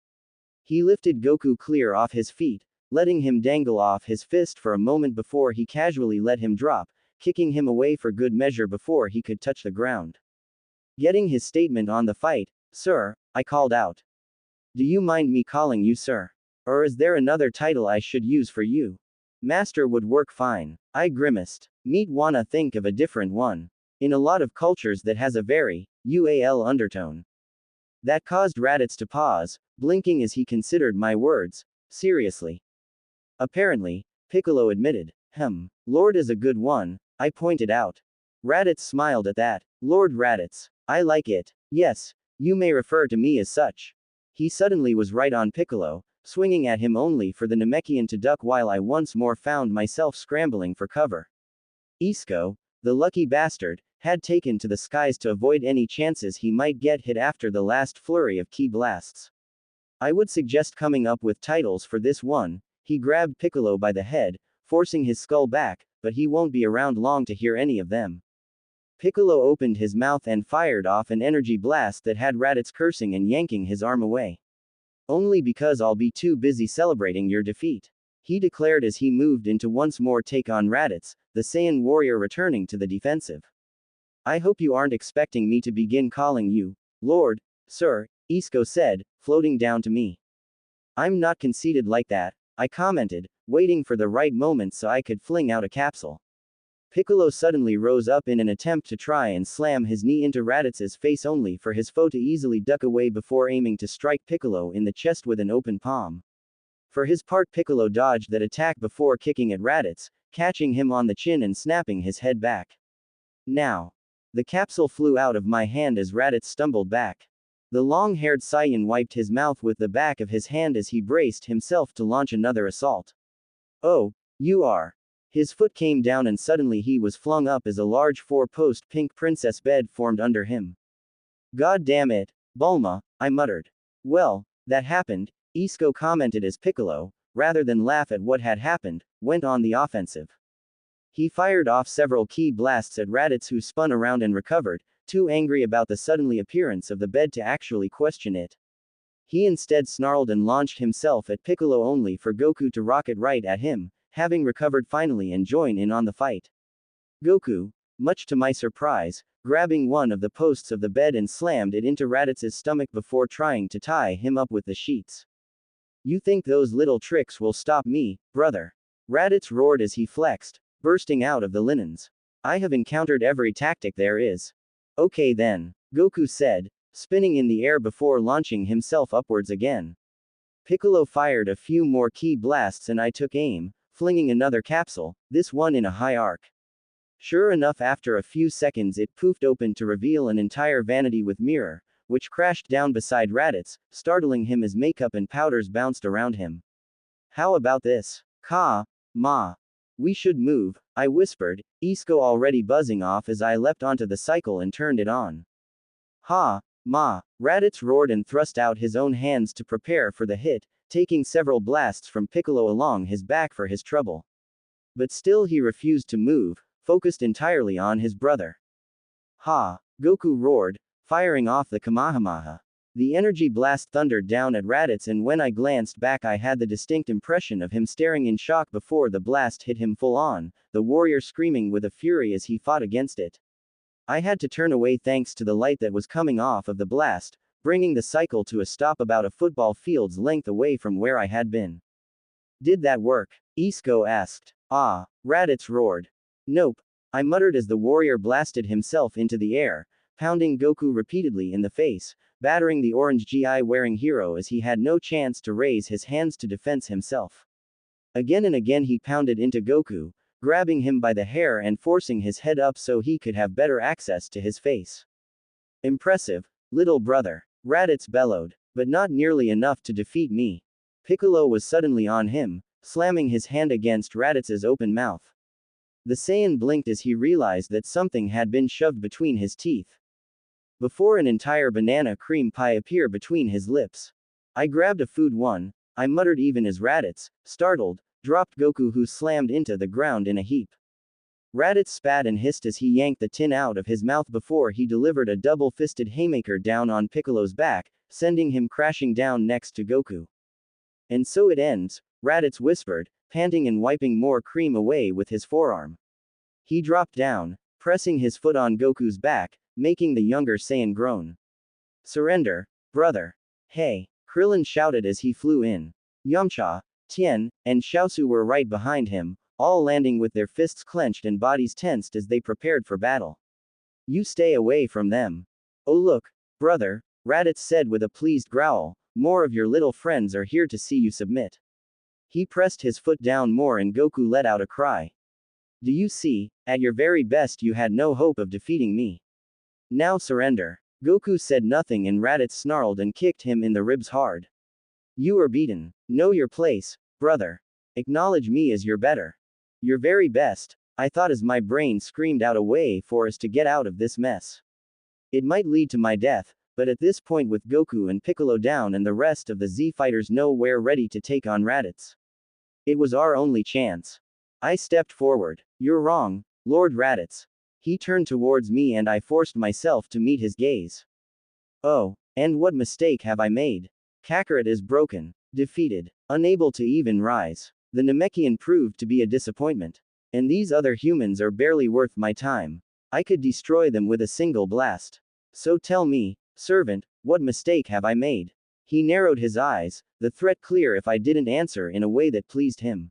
A: He lifted Goku clear off his feet, letting him dangle off his fist for a moment before he casually let him drop, kicking him away for good measure before he could touch the ground. Getting his statement on the fight, sir, I called out. Do you mind me calling you sir? Or is there another title I should use for you? Master would work fine. I grimaced. Meet wanna think of a different one. In a lot of cultures that has a very UAL undertone. That caused Raditz to pause, blinking as he considered my words. Seriously. Apparently, Piccolo admitted. Lord is a good one, I pointed out. Raditz smiled at that. Lord Raditz. I like it. Yes, you may refer to me as such. He suddenly was right on Piccolo, swinging at him only for the Namekian to duck while I once more found myself scrambling for cover. Isco, the lucky bastard, had taken to the skies to avoid any chances he might get hit after the last flurry of ki blasts. I would suggest coming up with titles for this one. He grabbed Piccolo by the head, forcing his skull back, but he won't be around long to hear any of them. Piccolo opened his mouth and fired off an energy blast that had Raditz cursing and yanking his arm away. Only because I'll be too busy celebrating your defeat, he declared as he moved in to once more take on Raditz, the Saiyan warrior returning to the defensive. I hope you aren't expecting me to begin calling you Lord, sir, Isco said, floating down to me. I'm not conceited like that, I commented, waiting for the right moment so I could fling out a capsule. Piccolo suddenly rose up in an attempt to try and slam his knee into Raditz's face only for his foe to easily duck away before aiming to strike Piccolo in the chest with an open palm. For his part Piccolo dodged that attack before kicking at Raditz, catching him on the chin and snapping his head back. Now. The capsule flew out of my hand as Raditz stumbled back. The long-haired Saiyan wiped his mouth with the back of his hand as he braced himself to launch another assault. Oh, you are. His foot came down and suddenly he was flung up as a large four-post pink princess bed formed under him. God damn it, Bulma, I muttered. Well, that happened, Isco commented as Piccolo, rather than laugh at what had happened, went on the offensive. He fired off several ki blasts at Raditz who spun around and recovered, too angry about the suddenly appearance of the bed to actually question it. He instead snarled and launched himself at Piccolo only for Goku to rocket right at him, having recovered finally and join in on the fight. Goku, much to my surprise, grabbing one of the posts of the bed and slammed it into Raditz's stomach before trying to tie him up with the sheets. You think those little tricks will stop me, brother? Raditz roared as he flexed, bursting out of the linens. I have encountered every tactic there is. Okay then, Goku said, spinning in the air before launching himself upwards again. Piccolo fired a few more key blasts and I took aim, flinging another capsule, this one in a high arc. Sure enough, after a few seconds it poofed open to reveal an entire vanity with mirror, which crashed down beside Raditz, startling him as makeup and powders bounced around him. How about this? Ma. We should move, I whispered, Isco already buzzing off as I leapt onto the cycle and turned it on. Ma, Raditz roared and thrust out his own hands to prepare for the hit, taking several blasts from Piccolo along his back for his trouble. But still he refused to move, focused entirely on his brother. Goku roared, firing off the Kamehameha. The energy blast thundered down at Raditz and when I glanced back I had the distinct impression of him staring in shock before the blast hit him full on, the warrior screaming with a fury as he fought against it. I had to turn away thanks to the light that was coming off of the blast, bringing the cycle to a stop about a football field's length away from where I had been. Did that work? Isco asked. Raditz roared. Nope, I muttered as the warrior blasted himself into the air, pounding Goku repeatedly in the face, battering the orange GI-wearing hero as he had no chance to raise his hands to defend himself. Again and again he pounded into Goku, grabbing him by the hair and forcing his head up so he could have better access to his face. Impressive, little brother, Raditz bellowed, but not nearly enough to defeat me. Piccolo was suddenly on him, slamming his hand against Raditz's open mouth. The Saiyan blinked as he realized that something had been shoved between his teeth. Before an entire banana cream pie appeared between his lips. I grabbed a food one, I muttered even as Raditz, startled, dropped Goku who slammed into the ground in a heap. Raditz spat and hissed as he yanked the tin out of his mouth before he delivered a double-fisted haymaker down on Piccolo's back, sending him crashing down next to Goku. And so it ends, Raditz whispered, panting and wiping more cream away with his forearm. He dropped down, pressing his foot on Goku's back, making the younger Saiyan groan. Surrender, brother. Hey, Krillin shouted as he flew in. Yamcha, Tien, and Xiaosu were right behind him, all landing with their fists clenched and bodies tensed as they prepared for battle. You stay away from them. Oh look, brother, Raditz said with a pleased growl, more of your little friends are here to see you submit. He pressed his foot down more and Goku let out a cry. Do you see, at your very best you had no hope of defeating me. Now surrender. Goku said nothing and Raditz snarled and kicked him in the ribs hard. You are beaten. Know your place, brother. Acknowledge me as your better. Your very best. I thought as my brain screamed out a way for us to get out of this mess. It might lead to my death, but at this point with Goku and Piccolo down and the rest of the Z fighters nowhere ready to take on Raditz. It was our only chance. I stepped forward. You're wrong, Lord Raditz. He turned towards me and I forced myself to meet his gaze. Oh, and what mistake have I made? Kakarot is broken, defeated, unable to even rise. The Namekian proved to be a disappointment. And these other humans are barely worth my time. I could destroy them with a single blast. So tell me, servant, what mistake have I made? He narrowed his eyes, the threat clear if I didn't answer in a way that pleased him.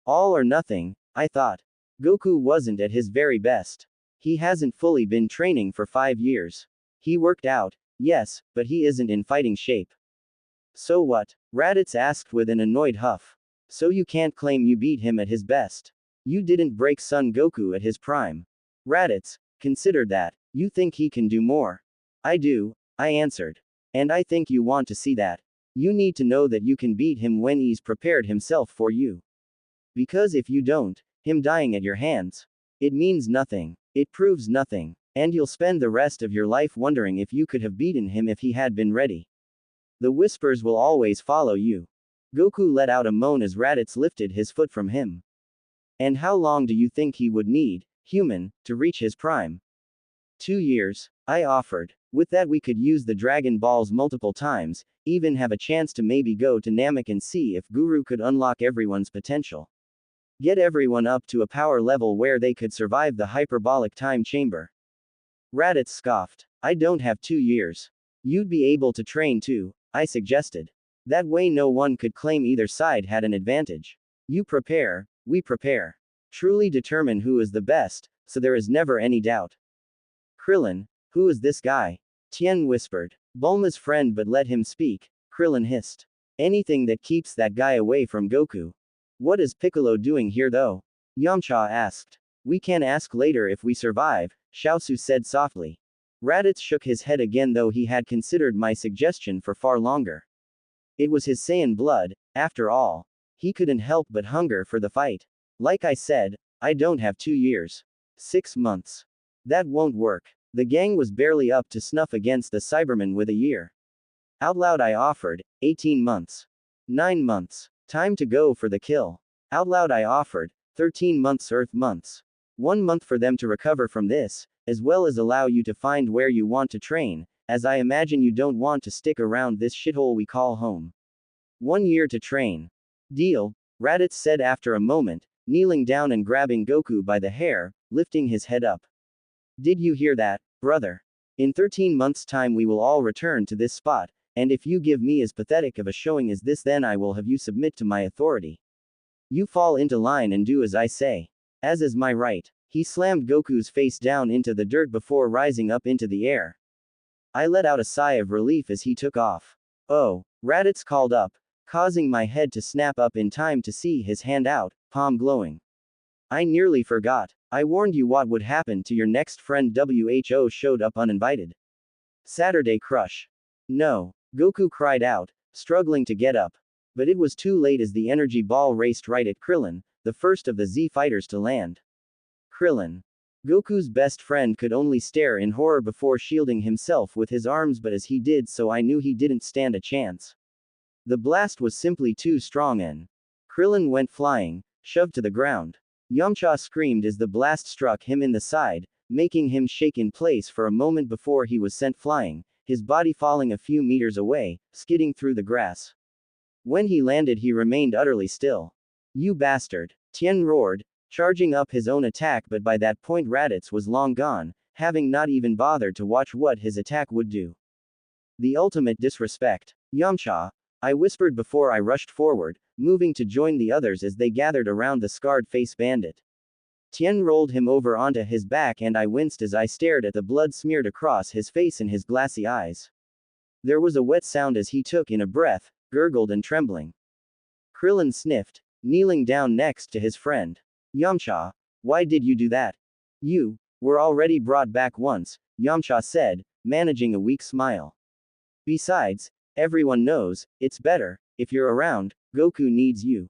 A: All or nothing, I thought. Goku wasn't at his very best. He hasn't fully been training for 5 years. He worked out, yes, but he isn't in fighting shape. So what? Raditz asked with an annoyed huff. So you can't claim you beat him at his best. You didn't break Son Goku at his prime. Raditz, consider that. You think he can do more. I do, I answered. And I think you want to see that. You need to know that you can beat him when he's prepared himself for you. Because if you don't, him dying at your hands, it means nothing. It proves nothing. And you'll spend the rest of your life wondering if you could have beaten him if he had been ready. The whispers will always follow you. Goku let out a moan as Raditz lifted his foot from him. And how long do you think he would need, human, to reach his prime? 2 years. I offered. With that we could use the Dragon Balls multiple times, even have a chance to maybe go to Namek and see if Guru could unlock everyone's potential. Get everyone up to a power level where they could survive the hyperbolic time chamber. Raditz scoffed. I don't have 2 years. You'd be able to train too, I suggested. That way no one could claim either side had an advantage. You prepare, we prepare. Truly determine who is the best, so there is never any doubt. Krillin, who is this guy? Tien whispered. Bulma's friend, but let him speak, Krillin hissed. Anything that keeps that guy away from Goku. What is Piccolo doing here though? Yamcha asked. We can ask later if we survive, Xiaosu said softly. Raditz shook his head again, though he had considered my suggestion for far longer. It was his Saiyan blood, after all. He couldn't help but hunger for the fight. Like I said, I don't have 2 years. 6 months. That won't work. The gang was barely up to snuff against the Cybermen with a year. Out loud I offered, 18 months. 9 months. Time to go for the kill. Out loud I offered, 13 months Earth months. 1 month for them to recover from this, as well as allow you to find where you want to train, as I imagine you don't want to stick around this shithole we call home. 1 year to train. Deal, Raditz said after a moment, kneeling down and grabbing Goku by the hair, lifting his head up. Did you hear that, brother? In 13 months' time we will all return to this spot, and if you give me as pathetic of a showing as this, then I will have you submit to my authority. You fall into line and do as I say. As is my right. He slammed Goku's face down into the dirt before rising up into the air. I let out a sigh of relief as he took off. Oh, Raditz called up, causing my head to snap up in time to see his hand out, palm glowing. I nearly forgot. I warned you what would happen to your next friend. Who showed up uninvited. Saturday crush. No, Goku cried out, struggling to get up. But it was too late as the energy ball raced right at Krillin, the first of the Z fighters to land. Krillin. Goku's best friend could only stare in horror before shielding himself with his arms, but as he did so I knew he didn't stand a chance. The blast was simply too strong and Krillin went flying, shoved to the ground. Yamcha screamed as the blast struck him in the side, making him shake in place for a moment before he was sent flying, his body falling a few meters away, skidding through the grass. When he landed he remained utterly still. You bastard! Tien roared, charging up his own attack, but by that point Raditz was long gone, having not even bothered to watch what his attack would do. The ultimate disrespect. Yamcha, I whispered before I rushed forward, moving to join the others as they gathered around the scarred face bandit. Tien rolled him over onto his back and I winced as I stared at the blood smeared across his face and his glassy eyes. There was a wet sound as he took in a breath, gurgled and trembling. Krillin sniffed, kneeling down next to his friend. Yamcha, why did you do that? You were already brought back once, Yamcha said, managing a weak smile. Besides, everyone knows, it's better, if you're around, Goku needs you.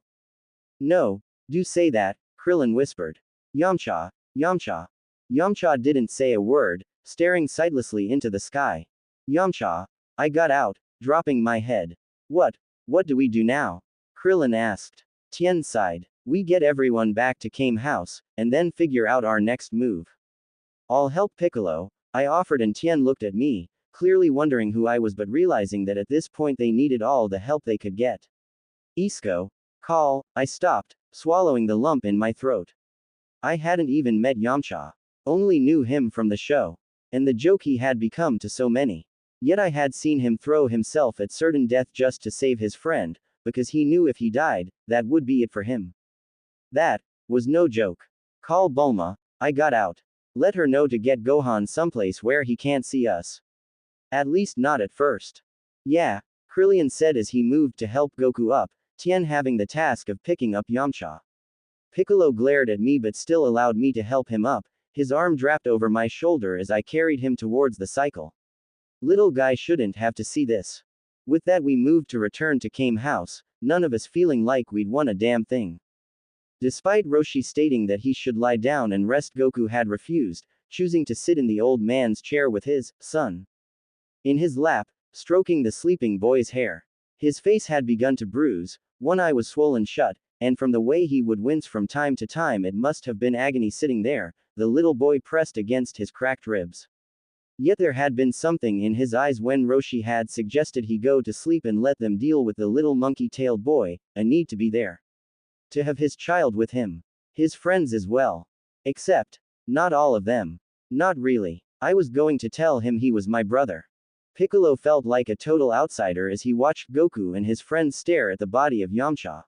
A: No, do say that, Krillin whispered. Yamcha, Yamcha. Yamcha didn't say a word, staring sightlessly into the sky. Yamcha, I got out, dropping my head. What do we do now? Krillin asked. Tien sighed. We get everyone back to Kame House, and then figure out our next move. I'll help Piccolo, I offered, and Tien looked at me, clearly wondering who I was but realizing that at this point they needed all the help they could get. Isco, call, I stopped, swallowing the lump in my throat. I hadn't even met Yamcha. Only knew him from the show. And the joke he had become to so many. Yet I had seen him throw himself at certain death just to save his friend, because he knew if he died, that would be it for him. That was no joke. Call Bulma, I got out. Let her know to get Gohan someplace where he can't see us. At least not at first. Yeah, Krillin said as he moved to help Goku up, Tien having the task of picking up Yamcha. Piccolo glared at me but still allowed me to help him up, his arm draped over my shoulder as I carried him towards the cycle. Little guy shouldn't have to see this. With that we moved to return to Kame House, none of us feeling like we'd won a damn thing. Despite Roshi stating that he should lie down and rest, Goku had refused, choosing to sit in the old man's chair with his son in his lap, stroking the sleeping boy's hair. His face had begun to bruise, one eye was swollen shut, and from the way he would wince from time to time it must have been agony sitting there, the little boy pressed against his cracked ribs. Yet there had been something in his eyes when Roshi had suggested he go to sleep and let them deal with the little monkey-tailed boy, a need to be there. To have his child with him. His friends as well. Except, not all of them. Not really. I was going to tell him he was my brother. Piccolo felt like a total outsider as he watched Goku and his friends stare at the body of Yamcha.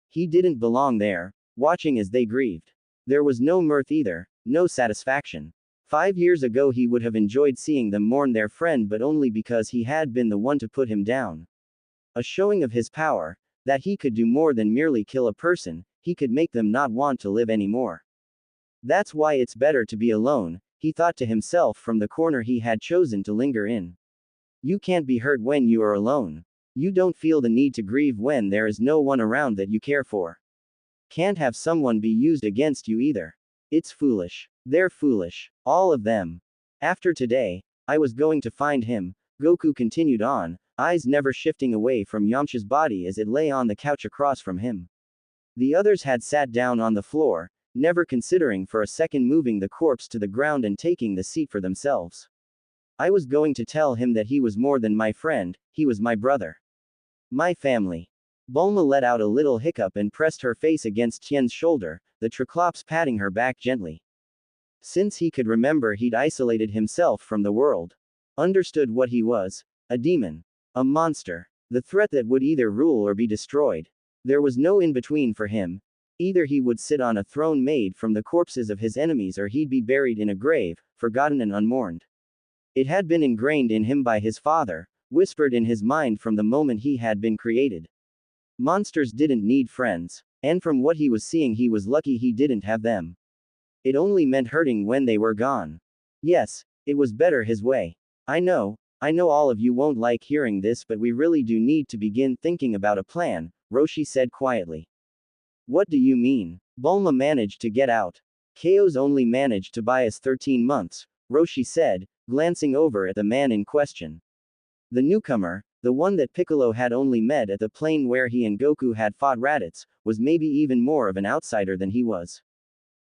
A: He didn't belong there, watching as they grieved. There was no mirth either, no satisfaction. 5 years ago he would have enjoyed seeing them mourn their friend, but only because he had been the one to put him down. A showing of his power, that he could do more than merely kill a person, he could make them not want to live anymore. That's why it's better to be alone, he thought to himself from the corner he had chosen to linger in. You can't be hurt when you are alone. You don't feel the need to grieve when there is no one around that you care for. Can't have someone be used against you either. It's foolish. They're foolish. All of them. After today, I was going to find him, Goku continued on, eyes never shifting away from Yamcha's body as it lay on the couch across from him. The others had sat down on the floor, never considering for a second moving the corpse to the ground and taking the seat for themselves. I was going to tell him that he was more than my friend, he was my brother. My family. Bulma let out a little hiccup and pressed her face against Tien's shoulder, the Triclops patting her back gently. Since he could remember, he'd isolated himself from the world. Understood what he was. A demon. A monster. The threat that would either rule or be destroyed. There was no in-between for him. Either he would sit on a throne made from the corpses of his enemies, or he'd be buried in a grave, forgotten and unmourned. It had been ingrained in him by his father, whispered in his mind from the moment he had been created. Monsters didn't need friends, and from what he was seeing he was lucky he didn't have them. It only meant hurting when they were gone. Yes, it was better his way. I know all of you won't like hearing this, but we really do need to begin thinking about a plan, Roshi said quietly. What do you mean? Bulma managed to get out. Kaio's only managed to buy us 13 months, Roshi said, glancing over at the man in question. The newcomer, the one that Piccolo had only met at the plane where he and Goku had fought Raditz, was maybe even more of an outsider than he was.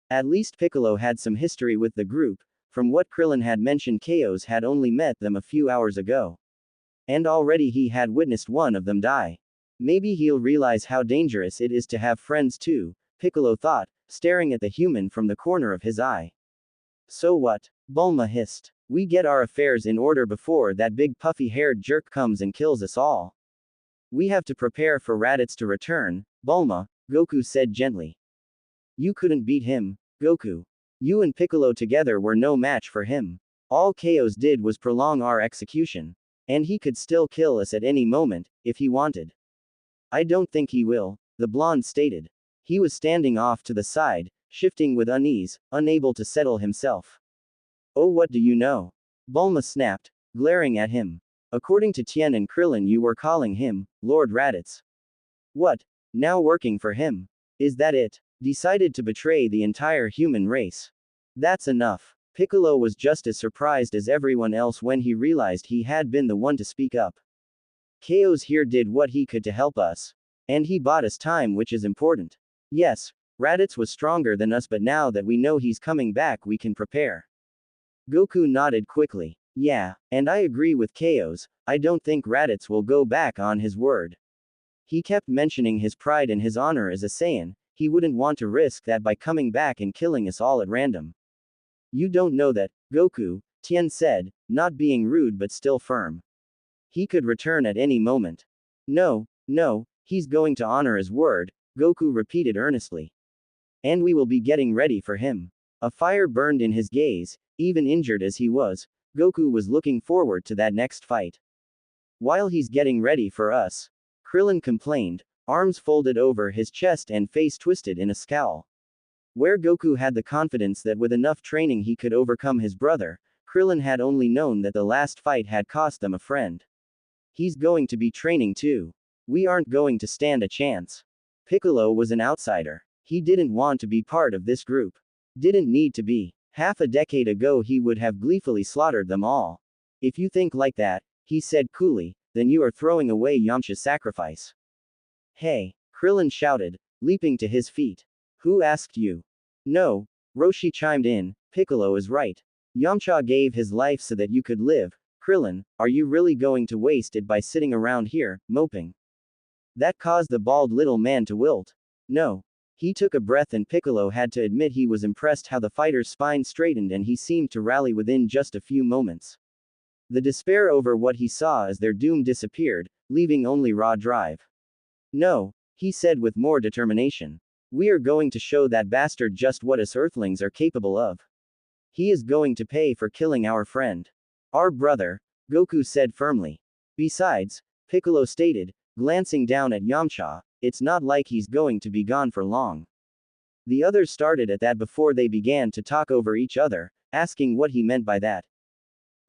A: At least Piccolo had some history with the group. From what Krillin had mentioned, Kaio's had only met them a few hours ago. And already he had witnessed one of them die. Maybe he'll realize how dangerous it is to have friends too, Piccolo thought, staring at the human from the corner of his eye. So what? Bulma hissed. We get our affairs in order before that big puffy-haired jerk comes and kills us all. We have to prepare for Raditz to return, Bulma, Goku said gently. You couldn't beat him, Goku. You and Piccolo together were no match for him. All Kaio's did was prolong our execution. And he could still kill us at any moment, if he wanted. I don't think he will, the blonde stated. He was standing off to the side, shifting with unease, unable to settle himself. Oh, what do you know? Bulma snapped, glaring at him. According to Tien and Krillin, you were calling him Lord Raditz. What? Now working for him? Is that it? Decided to betray the entire human race. That's enough. Piccolo was just as surprised as everyone else when he realized he had been the one to speak up. Kaio's here did what he could to help us. And he bought us time, which is important. Yes, Raditz was stronger than us, but now that we know he's coming back, we can prepare. Goku nodded quickly. Yeah, and I agree with Kaio's. I don't think Raditz will go back on his word. He kept mentioning his pride and his honor as a Saiyan. He wouldn't want to risk that by coming back and killing us all at random. You don't know that, Goku, Tien said, not being rude but still firm. He could return at any moment. No, he's going to honor his word, Goku repeated earnestly. And we will be getting ready for him. A fire burned in his gaze. Even injured as he was, Goku was looking forward to that next fight. While he's getting ready for us, Krillin complained, arms folded over his chest and face twisted in a scowl. Where Goku had the confidence that with enough training he could overcome his brother, Krillin had only known that the last fight had cost them a friend. He's going to be training too. We aren't going to stand a chance. Piccolo was an outsider. He didn't want to be part of this group. Didn't need to be. Half a decade ago he would have gleefully slaughtered them all. If you think like that, he said coolly, then you are throwing away Yamcha's sacrifice. Hey! Krillin shouted, leaping to his feet. Who asked you? No, Roshi chimed in, Piccolo is right. Yamcha gave his life so that you could live. Krillin, are you really going to waste it by sitting around here, moping? That caused the bald little man to wilt. No. He took a breath and Piccolo had to admit he was impressed how the fighter's spine straightened and he seemed to rally within just a few moments. The despair over what he saw as their doom disappeared, leaving only raw drive. No, he said with more determination. We are going to show that bastard just what us Earthlings are capable of. He is going to pay for killing our friend. Our brother, Goku said firmly. Besides, Piccolo stated, glancing down at Yamcha, it's not like he's going to be gone for long. The others started at that before they began to talk over each other, asking what he meant by that.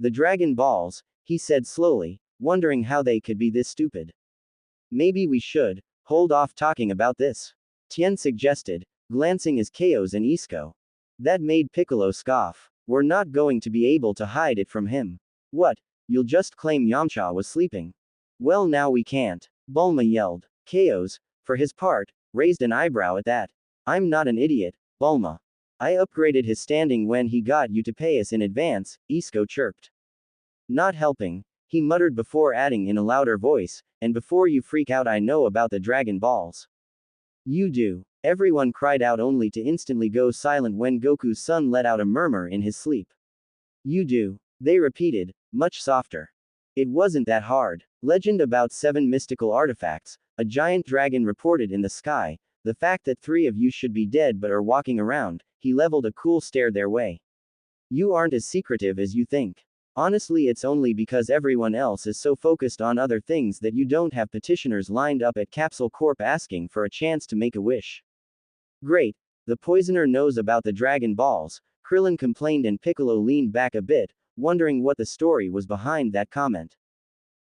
A: The Dragon Balls, he said slowly, wondering how they could be this stupid. Maybe we should hold off talking about this, Tien suggested, glancing at Chaos and Isco. That made Piccolo scoff. We're not going to be able to hide it from him. What? You'll just claim Yamcha was sleeping? Well, now we can't, Bulma yelled. Chaos, for his part, raised an eyebrow at that. I'm not an idiot, Bulma. I upgraded his standing when he got you to pay us in advance, Isco chirped. Not helping, he muttered before adding in a louder voice, and before you freak out I know about the Dragon Balls. You do. Everyone cried out only to instantly go silent when Goku's son let out a murmur in his sleep. You do. They repeated, much softer. It wasn't that hard. Legend about 7 mystical artifacts, a giant dragon reported in the sky, the fact that 3 of you should be dead but are walking around, he leveled a cool stare their way. You aren't as secretive as you think. Honestly, it's only because everyone else is so focused on other things that you don't have petitioners lined up at Capsule Corp asking for a chance to make a wish. Great. The poisoner knows about the Dragon Balls, Krillin complained and Piccolo leaned back a bit, wondering what the story was behind that comment.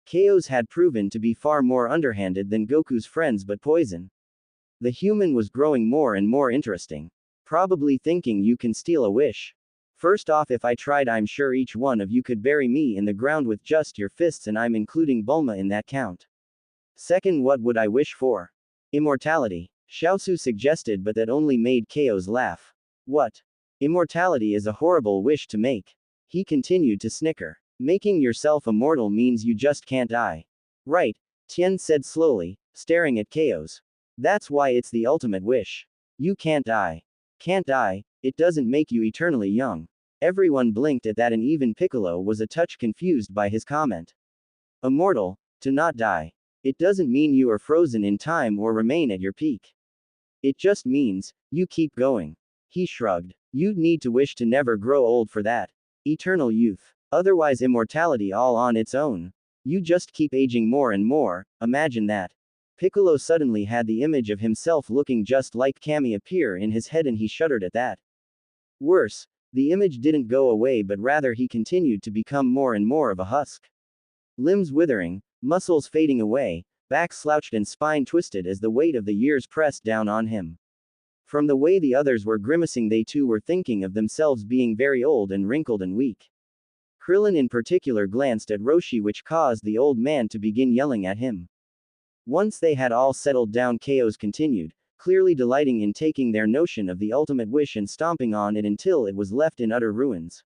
A: Chaos had proven to be far more underhanded than Goku's friends but poison. The human was growing more and more interesting. Probably thinking you can steal a wish. First off, if I tried, I'm sure each one of you could bury me in the ground with just your fists, and I'm including Bulma in that count. Second, what would I wish for? Immortality, Xiaosu suggested, but that only made Chaos laugh. What? Immortality is a horrible wish to make. He continued to snicker. Making yourself immortal means you just can't die. Right, Tien said slowly, staring at Chaos. That's why it's the ultimate wish. You can't die. Can't die, it doesn't make you eternally young. Everyone blinked at that and even Piccolo was a touch confused by his comment. Immortal, to not die. It doesn't mean you are frozen in time or remain at your peak. It just means, you keep going. He shrugged. You'd need to wish to never grow old for that. Eternal youth. Otherwise immortality all on its own. You just keep aging more and more, imagine that. Piccolo suddenly had the image of himself looking just like Kami appear in his head and he shuddered at that. Worse, the image didn't go away but rather he continued to become more and more of a husk. Limbs withering, muscles fading away, back slouched and spine twisted as the weight of the years pressed down on him. From the way the others were grimacing, they too were thinking of themselves being very old and wrinkled and weak. Krillin in particular glanced at Roshi, which caused the old man to begin yelling at him. Once they had all settled down, Chaos continued, clearly delighting in taking their notion of the ultimate wish and stomping on it until it was left in utter ruins.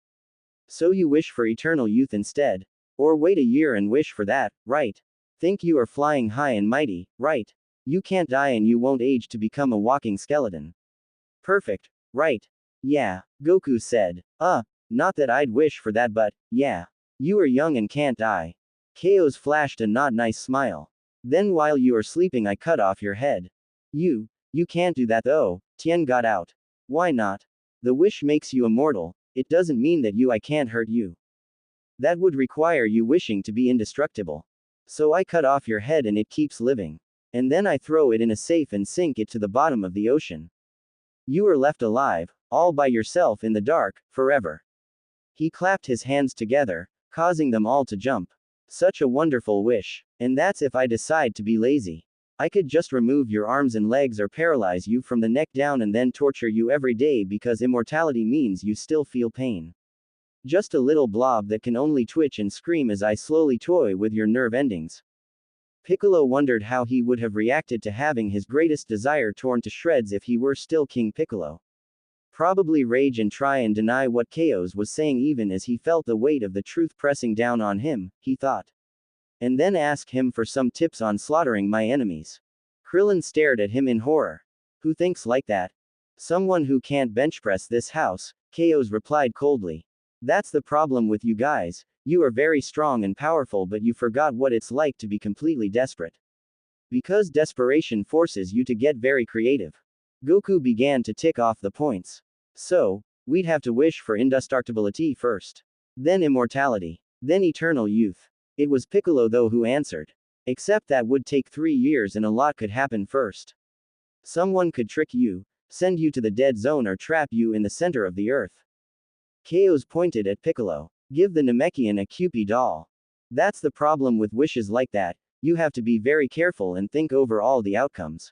A: So you wish for eternal youth instead? Or wait a year and wish for that, right? Think you are flying high and mighty, right? You can't die and you won't age to become a walking skeleton. Perfect, right? Yeah, Goku said. Not that I'd wish for that, but, yeah. You are young and can't die. Chaos flashed a not nice smile. Then while you are sleeping I cut off your head. You can't do that though, Tien got out. Why not? The wish makes you immortal, it doesn't mean that I can't hurt you. That would require you wishing to be indestructible. So I cut off your head and it keeps living. And then I throw it in a safe and sink it to the bottom of the ocean. You are left alive, all by yourself in the dark, forever. He clapped his hands together, causing them all to jump. Such a wonderful wish. And that's if I decide to be lazy. I could just remove your arms and legs or paralyze you from the neck down and then torture you every day because immortality means you still feel pain. Just a little blob that can only twitch and scream as I slowly toy with your nerve endings. Piccolo wondered how he would have reacted to having his greatest desire torn to shreds if he were still King Piccolo. Probably rage and try and deny what Chaos was saying even as he felt the weight of the truth pressing down on him, he thought. And then ask him for some tips on slaughtering my enemies. Krillin stared at him in horror. Who thinks like that? Someone who can't benchpress this house, Chaos replied coldly. That's the problem with you guys, you are very strong and powerful but you forgot what it's like to be completely desperate. Because desperation forces you to get very creative. Goku began to tick off the points. So, we'd have to wish for indestructibility first. Then immortality. Then eternal youth. It was Piccolo though who answered. Except that would take 3 years and a lot could happen first. Someone could trick you, send you to the dead zone or trap you in the center of the earth. Chaos pointed at Piccolo. Give the Namekian a Cupid doll. That's the problem with wishes like that, you have to be very careful and think over all the outcomes.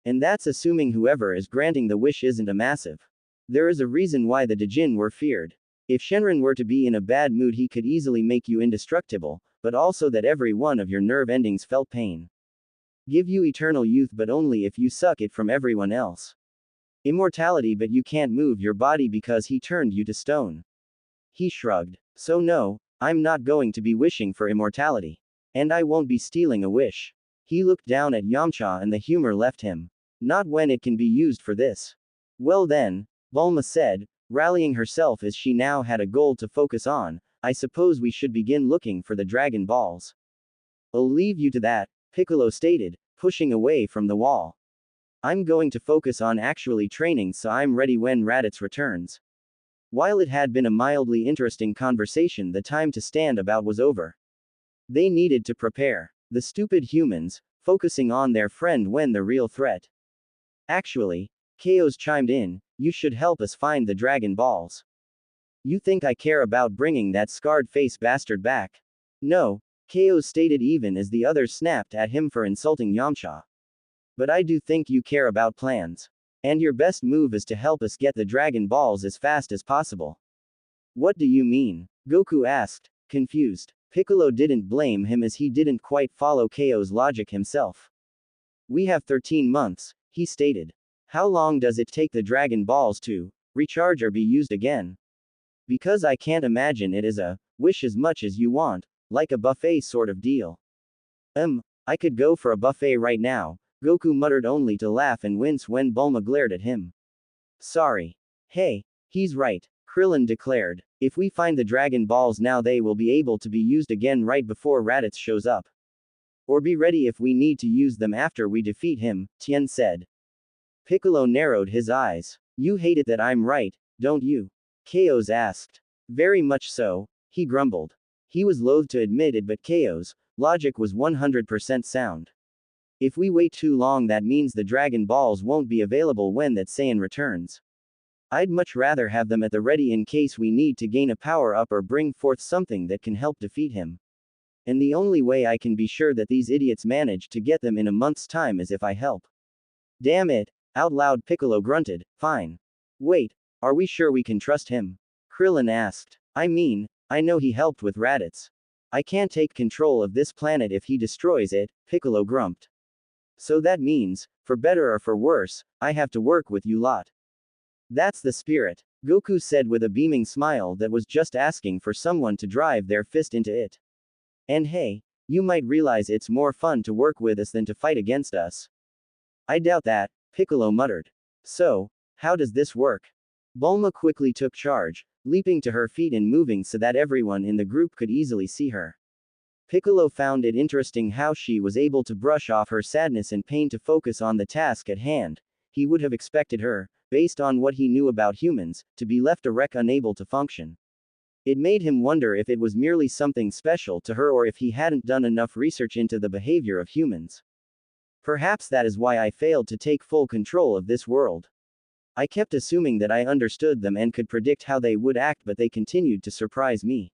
A: And that's assuming whoever is granting the wish isn't a massive. There is a reason why the Djinn were feared. If Shenron were to be in a bad mood he could easily make you indestructible, but also that every one of your nerve endings felt pain. Give you eternal youth but only if you suck it from everyone else. Immortality but you can't move your body because he turned you to stone. He shrugged. So no, I'm not going to be wishing for immortality. And I won't be stealing a wish. He looked down at Yamcha and the humor left him. Not when it can be used for this. Well then, Bulma said, rallying herself as she now had a goal to focus on, I suppose we should begin looking for the Dragon Balls. I'll leave you to that, Piccolo stated, pushing away from the wall. I'm going to focus on actually training so I'm ready when Raditz returns. While it had been a mildly interesting conversation the time to stand about was over. They needed to prepare. The stupid humans, focusing on their friend when the real threat. Actually, Chaos chimed in, you should help us find the Dragon Balls. You think I care about bringing that scarred-faced bastard back? No, Chaos stated even as the others snapped at him for insulting Yamcha. But I do think you care about plans. And your best move is to help us get the Dragon Balls as fast as possible. What do you mean? Goku asked, confused. Piccolo didn't blame him as he didn't quite follow Chaos' logic himself. We have 13 months, he stated. How long does it take the Dragon Balls to recharge or be used again? Because I can't imagine it as a wish as much as you want, like a buffet sort of deal. I could go for a buffet right now, Goku muttered only to laugh and wince when Bulma glared at him. Sorry. Hey, he's right, Krillin declared. If we find the Dragon Balls now they will be able to be used again right before Raditz shows up. Or be ready if we need to use them after we defeat him, Tien said. Piccolo narrowed his eyes. You hate it that I'm right, don't you? Chaos asked. Very much so, he grumbled. He was loath to admit it but Chaos' logic was 100% sound. If we wait too long that means the Dragon Balls won't be available when that Saiyan returns. I'd much rather have them at the ready in case we need to gain a power-up or bring forth something that can help defeat him. And the only way I can be sure that these idiots manage to get them in a month's time is if I help. Damn it, out loud Piccolo grunted, fine. Wait, are we sure we can trust him? Krillin asked. I mean, I know he helped with Raditz. I can't take control of this planet if he destroys it, Piccolo grumped. So that means, for better or for worse, I have to work with you lot. That's the spirit, Goku said with a beaming smile that was just asking for someone to drive their fist into it. And hey, you might realize it's more fun to work with us than to fight against us. I doubt that, Piccolo muttered. So, how does this work? Bulma quickly took charge, leaping to her feet and moving so that everyone in the group could easily see her. Piccolo found it interesting how she was able to brush off her sadness and pain to focus on the task at hand. He would have expected her, based on what he knew about humans, to be left a wreck unable to function. It made him wonder if it was merely something special to her or if he hadn't done enough research into the behavior of humans. Perhaps that is why I failed to take full control of this world. I kept assuming that I understood them and could predict how they would act, but they continued to surprise me.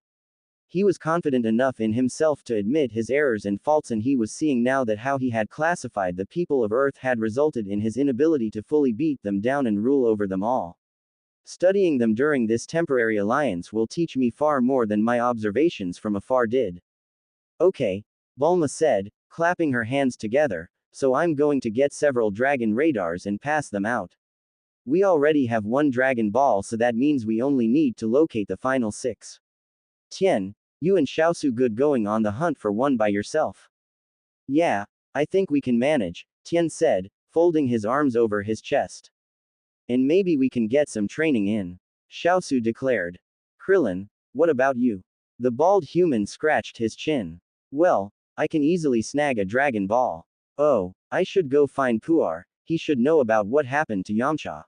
A: He was confident enough in himself to admit his errors and faults, and he was seeing now that how he had classified the people of Earth had resulted in his inability to fully beat them down and rule over them all. Studying them during this temporary alliance will teach me far more than my observations from afar did. Okay, Bulma said, clapping her hands together, so I'm going to get several dragon radars and pass them out. We already have one Dragon Ball, so that means we only need to locate the final 6. Tien, you and Xiaosu good going on the hunt for one by yourself. Yeah, I think we can manage, Tien said, folding his arms over his chest. And maybe we can get some training in, Xiaosu declared. Krillin, what about you? The bald human scratched his chin. Well, I can easily snag a Dragon Ball. Oh, I should go find Puar, he should know about what happened to Yamcha.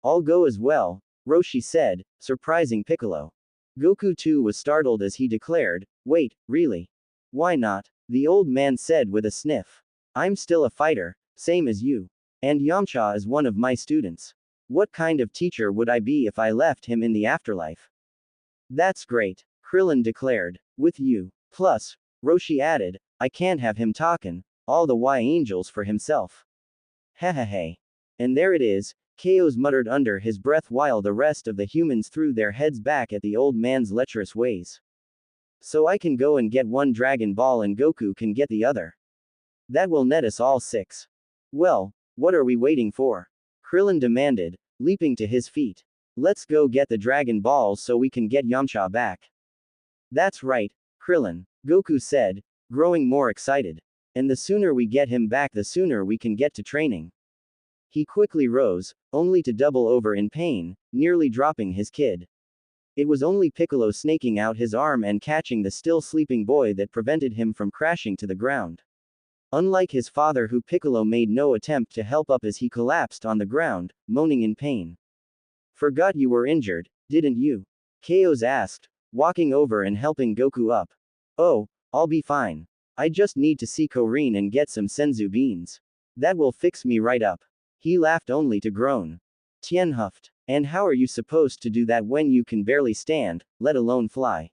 A: I'll go as well, Roshi said, surprising Piccolo. Goku too was startled as he declared, wait, really? Why not? The old man said with a sniff. I'm still a fighter, same as you. And Yamcha is one of my students. What kind of teacher would I be if I left him in the afterlife? That's great, Krillin declared. With you. Plus, Roshi added, I can't have him talkin' all the angels for himself. Hehehe. And there it is, Chaos muttered under his breath while the rest of the humans threw their heads back at the old man's lecherous ways. So I can go and get one Dragon Ball and Goku can get the other. That will net us all 6. Well, what are we waiting for? Krillin demanded, leaping to his feet. Let's go get the Dragon Balls so we can get Yamcha back. That's right, Krillin, Goku said, growing more excited. And the sooner we get him back, the sooner we can get to training. He quickly rose, only to double over in pain, nearly dropping his kid. It was only Piccolo snaking out his arm and catching the still sleeping boy that prevented him from crashing to the ground. Unlike his father, who Piccolo made no attempt to help up as he collapsed on the ground, moaning in pain. Forgot you were injured, didn't you? Chaos asked, walking over and helping Goku up. Oh, I'll be fine. I just need to see Korin and get some senzu beans. That will fix me right up. He laughed only to groan. Tien huffed. And how are you supposed to do that when you can barely stand, let alone fly?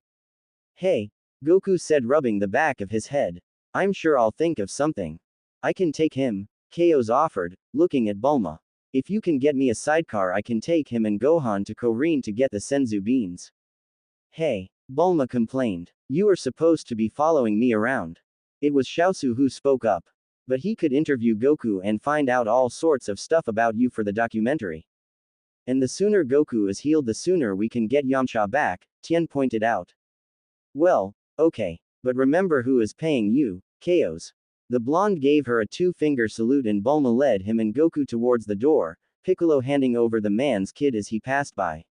A: Hey, Goku said, rubbing the back of his head. I'm sure I'll think of something. I can take him, Chaos offered, looking at Bulma. If you can get me a sidecar, I can take him and Gohan to Korin to get the senzu beans. Hey, Bulma complained. You are supposed to be following me around. It was Xiaosu who spoke up. But he could interview Goku and find out all sorts of stuff about you for the documentary. And the sooner Goku is healed, the sooner we can get Yamcha back, Tien pointed out. Well, okay. But remember who is paying you, Chaos. The blonde gave her a 2-finger salute and Bulma led him and Goku towards the door, Piccolo handing over the man's kid as he passed by.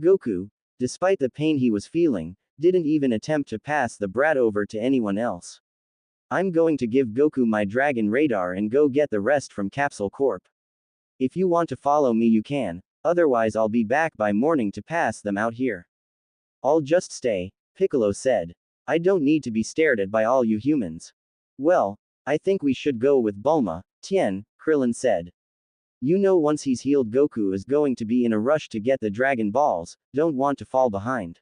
A: Goku, despite the pain he was feeling, didn't even attempt to pass the brat over to anyone else. I'm going to give Goku my Dragon Radar and go get the rest from Capsule Corp. If you want to follow me, you can. Otherwise I'll be back by morning to pass them out here. I'll just stay, Piccolo said. I don't need to be stared at by all you humans. Well, I think we should go with Bulma, Tien, Krillin said. You know, once he's healed, Goku is going to be in a rush to get the Dragon Balls, don't want to fall behind.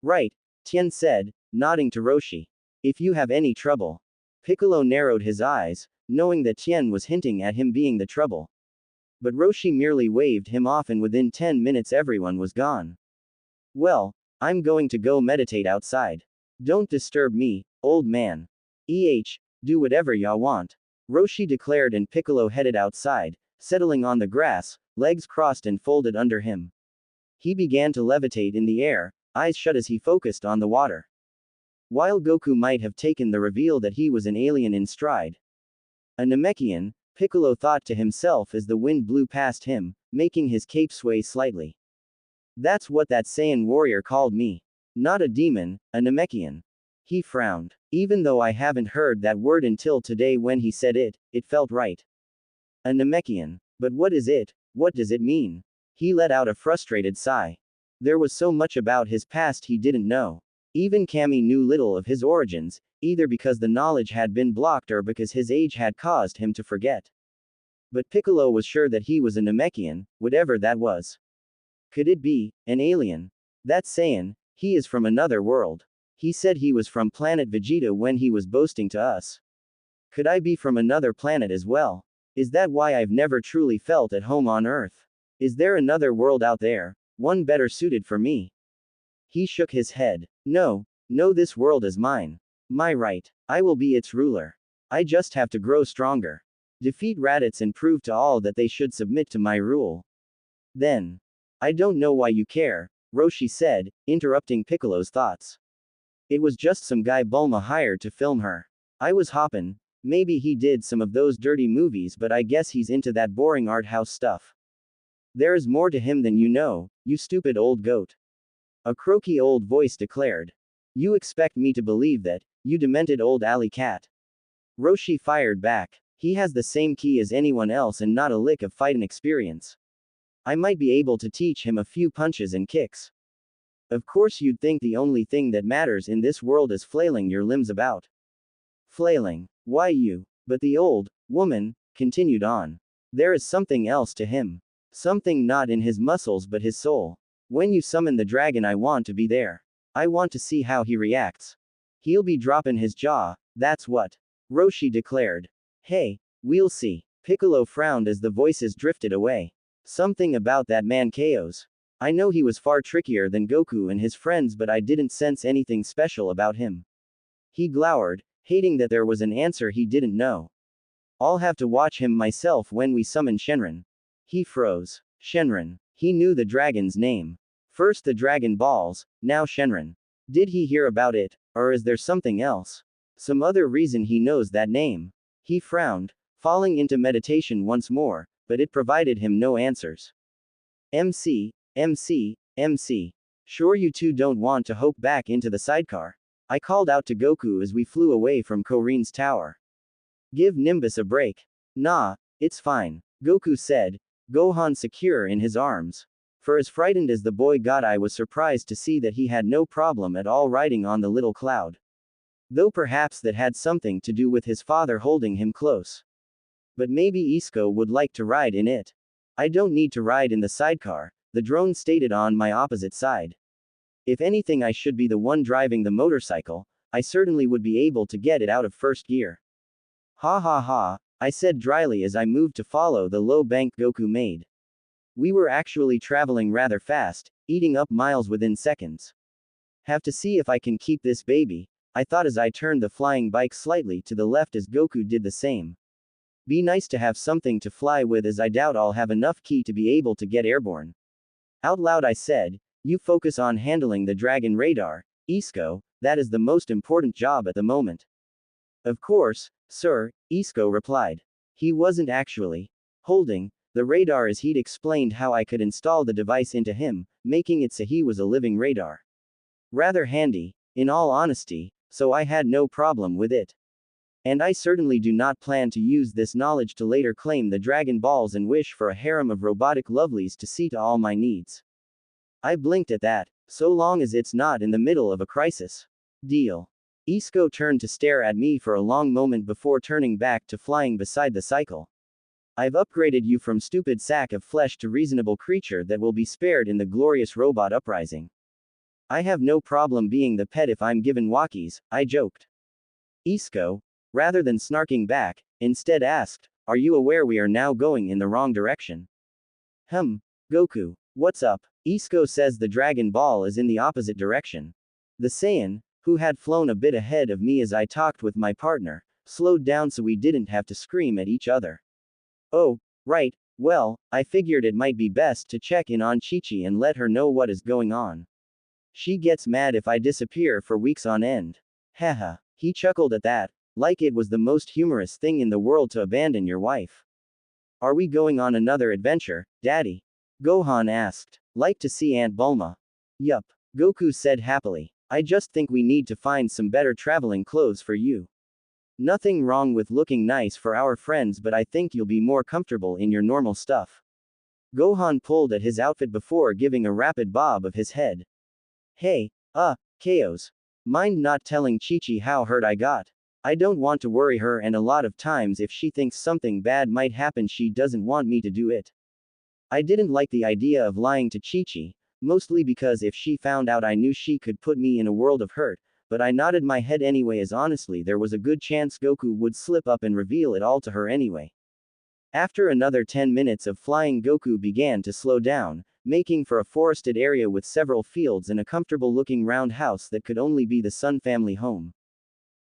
A: Right, Tien said, nodding to Roshi. If you have any trouble. Piccolo narrowed his eyes, knowing that Tien was hinting at him being the trouble. But Roshi merely waved him off and within 10 minutes everyone was gone. Well, I'm going to go meditate outside. Don't disturb me, old man. Do whatever ya want. Roshi declared and Piccolo headed outside, settling on the grass, legs crossed and folded under him. He began to levitate in the air, eyes shut as he focused on the water. While Goku might have taken the reveal that he was an alien in stride. A Namekian, Piccolo thought to himself as the wind blew past him, making his cape sway slightly. That's what that Saiyan warrior called me. Not a demon, a Namekian. He frowned. Even though I haven't heard that word until today when he said it, it felt right. A Namekian. But what is it? What does it mean? He let out a frustrated sigh. There was so much about his past he didn't know. Even Kami knew little of his origins, either because the knowledge had been blocked or because his age had caused him to forget. But Piccolo was sure that he was a Namekian, whatever that was. Could it be an alien? That's Saiyan, he is from another world. He said he was from planet Vegeta when he was boasting to us. Could I be from another planet as well? Is that why I've never truly felt at home on Earth? Is there another world out there, one better suited for me? He shook his head. No, this world is mine. My right. I will be its ruler. I just have to grow stronger. Defeat Raditz and prove to all that they should submit to my rule. Then. I don't know why you care, Roshi said, interrupting Piccolo's thoughts. It was just some guy Bulma hired to film her. I was hoppin'. Maybe he did some of those dirty movies, but I guess he's into that boring art house stuff. There is more to him than you know, you stupid old goat. A croaky old voice declared. You expect me to believe that, you demented old alley cat. Roshi fired back. He has the same ki as anyone else and not a lick of fightin' experience. I might be able to teach him a few punches and kicks. Of course you'd think the only thing that matters in this world is flailing your limbs about. Flailing. Why you? But the old woman continued on. There is something else to him. Something not in his muscles but his soul. When you summon the dragon, I want to be there. I want to see how he reacts. He'll be dropping his jaw, that's what. Roshi declared. Hey, we'll see. Piccolo frowned as the voices drifted away. Something about that man Chaos. I know he was far trickier than Goku and his friends, but I didn't sense anything special about him. He glowered, hating that there was an answer he didn't know. I'll have to watch him myself when we summon Shenron. He froze. Shenron. He knew the dragon's name. First the Dragon Balls, now Shenron. Did he hear about it, or is there something else? Some other reason he knows that name? He frowned, falling into meditation once more, but it provided him no answers. MC. Sure you two don't want to hop back into the sidecar? I called out to Goku as we flew away from Korin's tower. Give Nimbus a break. Nah, it's fine, Goku said, Gohan secure in his arms. For as frightened as the boy got, I was surprised to see that he had no problem at all riding on the little cloud. Though perhaps that had something to do with his father holding him close. But maybe Isco would like to ride in it. I don't need to ride in the sidecar, the drone stated on my opposite side. If anything, I should be the one driving the motorcycle. I certainly would be able to get it out of first gear. Ha ha ha, I said dryly as I moved to follow the low bank Goku made. We were actually traveling rather fast, eating up miles within seconds. Have to see if I can keep this baby, I thought as I turned the flying bike slightly to the left as Goku did the same. Be nice to have something to fly with, as I doubt I'll have enough ki to be able to get airborne. Out loud I said, you focus on handling the dragon radar, Isco, that is the most important job at the moment. Of course, sir, Isco replied. He wasn't actually holding the radar, as he'd explained how I could install the device into him, making it so he was a living radar. Rather handy, in all honesty, so I had no problem with it. And I certainly do not plan to use this knowledge to later claim the Dragon Balls and wish for a harem of robotic lovelies to see to all my needs. I blinked at that, so long as it's not in the middle of a crisis. Deal. Isco turned to stare at me for a long moment before turning back to flying beside the cycle. I've upgraded you from stupid sack of flesh to reasonable creature that will be spared in the glorious robot uprising. I have no problem being the pet if I'm given walkies, I joked. Isco, rather than snarking back, instead asked, are you aware we are now going in the wrong direction? Goku, what's up? Isco says the Dragon Ball is in the opposite direction. The Saiyan, who had flown a bit ahead of me as I talked with my partner, slowed down so we didn't have to scream at each other. Oh, right, well, I figured it might be best to check in on Chi-Chi and let her know what is going on. She gets mad if I disappear for weeks on end. Haha, he chuckled at that, like it was the most humorous thing in the world to abandon your wife. Are we going on another adventure, Daddy? Gohan asked. Like to see Aunt Bulma. Yup, Goku said happily. I just think we need to find some better traveling clothes for you. Nothing wrong with looking nice for our friends, but I think you'll be more comfortable in your normal stuff. Gohan pulled at his outfit before giving a rapid bob of his head. Hey, Chaos. Mind not telling Chi-Chi how hurt I got? I don't want to worry her, and a lot of times if she thinks something bad might happen, she doesn't want me to do it. I didn't like the idea of lying to Chi-Chi, mostly because if she found out I knew she could put me in a world of hurt, but I nodded my head anyway, as honestly there was a good chance Goku would slip up and reveal it all to her anyway. After another 10 minutes of flying, Goku began to slow down, making for a forested area with several fields and a comfortable-looking round house that could only be the Sun family home.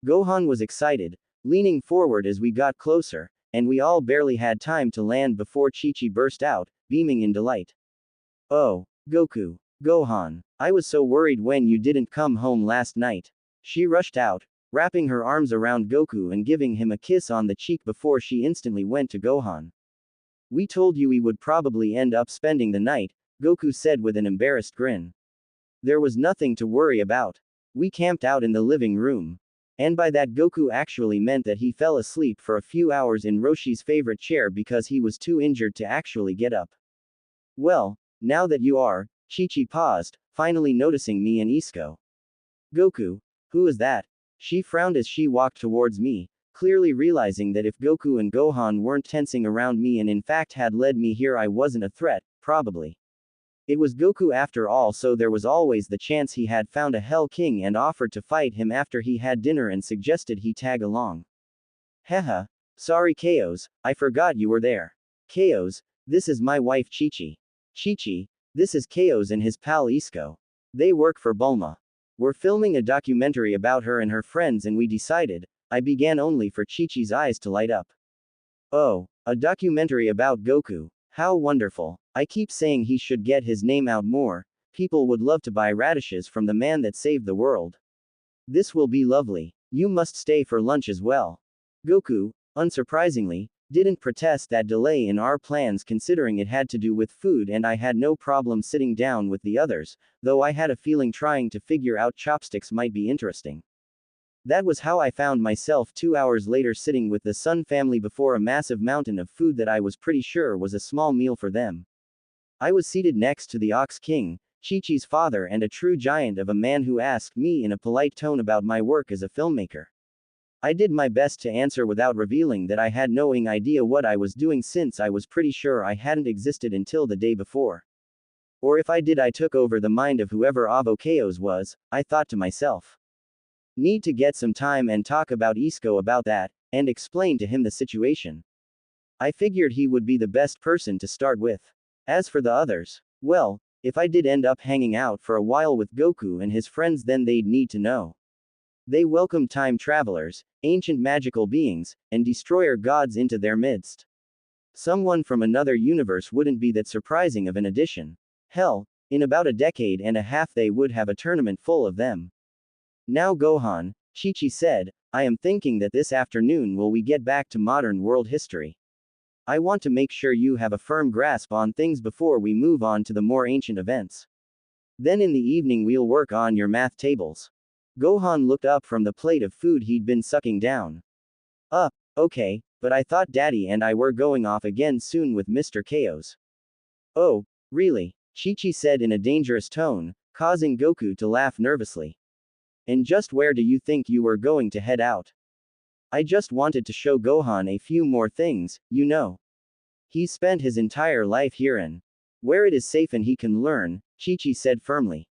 A: Gohan was excited, leaning forward as we got closer, and we all barely had time to land before Chi-Chi burst out, beaming in delight. Oh, Goku. Gohan. I was so worried when you didn't come home last night. She rushed out, wrapping her arms around Goku and giving him a kiss on the cheek before she instantly went to Gohan. We told you we would probably end up spending the night, Goku said with an embarrassed grin. There was nothing to worry about. We camped out in the living room. And by that Goku actually meant that he fell asleep for a few hours in Roshi's favorite chair because he was too injured to actually get up. Well, now that you are, Chi-Chi paused, finally noticing me and Isko. Goku, who is that? She frowned as she walked towards me, clearly realizing that if Goku and Gohan weren't tensing around me and in fact had led me here I wasn't a threat, probably. It was Goku after all, so there was always the chance he had found a Hell King and offered to fight him after he had dinner and suggested he tag along. Haha. Sorry Chaos, I forgot you were there. Chaos, this is my wife Chi-Chi. Chi-Chi, this is Chaos and his pal Isko. They work for Bulma. We're filming a documentary about her and her friends and we decided, I began only for Chi-Chi's eyes to light up. Oh, a documentary about Goku. How wonderful. I keep saying he should get his name out more. People would love to buy radishes from the man that saved the world. This will be lovely. You must stay for lunch as well. Goku, unsurprisingly, didn't protest that delay in our plans considering it had to do with food and I had no problem sitting down with the others, though I had a feeling trying to figure out chopsticks might be interesting. That was how I found myself 2 hours later sitting with the Sun family before a massive mountain of food that I was pretty sure was a small meal for them. I was seated next to the Ox King, Chi-Chi's father and a true giant of a man who asked me in a polite tone about my work as a filmmaker. I did my best to answer without revealing that I had no idea what I was doing since I was pretty sure I hadn't existed until the day before. Or if I did I took over the mind of whoever Avo Chaos was, I thought to myself. Need to get some time and talk about Isko about that, and explain to him the situation. I figured he would be the best person to start with. As for the others, well, if I did end up hanging out for a while with Goku and his friends then they'd need to know. They welcome time travelers, ancient magical beings, and destroyer gods into their midst. Someone from another universe wouldn't be that surprising of an addition. Hell, in about a decade and a half they would have a tournament full of them. Now Gohan, Chi-Chi said, I am thinking that this afternoon will we get back to modern world history. I want to make sure you have a firm grasp on things before we move on to the more ancient events. Then in the evening we'll work on your math tables. Gohan looked up from the plate of food he'd been sucking down. Okay, but I thought Daddy and I were going off again soon with Mr. Chaos. Oh, really? Chi-Chi said in a dangerous tone, causing Goku to laugh nervously. And just where do you think you were going to head out? I just wanted to show Gohan a few more things, you know. He's spent his entire life herein. Where it is safe and he can learn, Chi-Chi said firmly.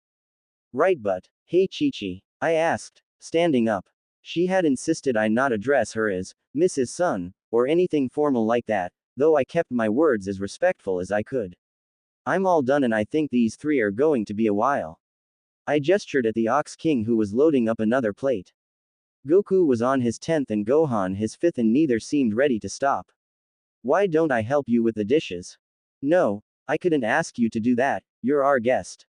A: Right, but, hey Chi-Chi, I asked, standing up. She had insisted I not address her as Mrs. Sun, or anything formal like that, though I kept my words as respectful as I could. I'm all done and I think these three are going to be a while. I gestured at the Ox King who was loading up another plate. Goku was on his 10th and Gohan his 5th and neither seemed ready to stop. Why don't I help you with the dishes? No, I couldn't ask you to do that, you're our guest.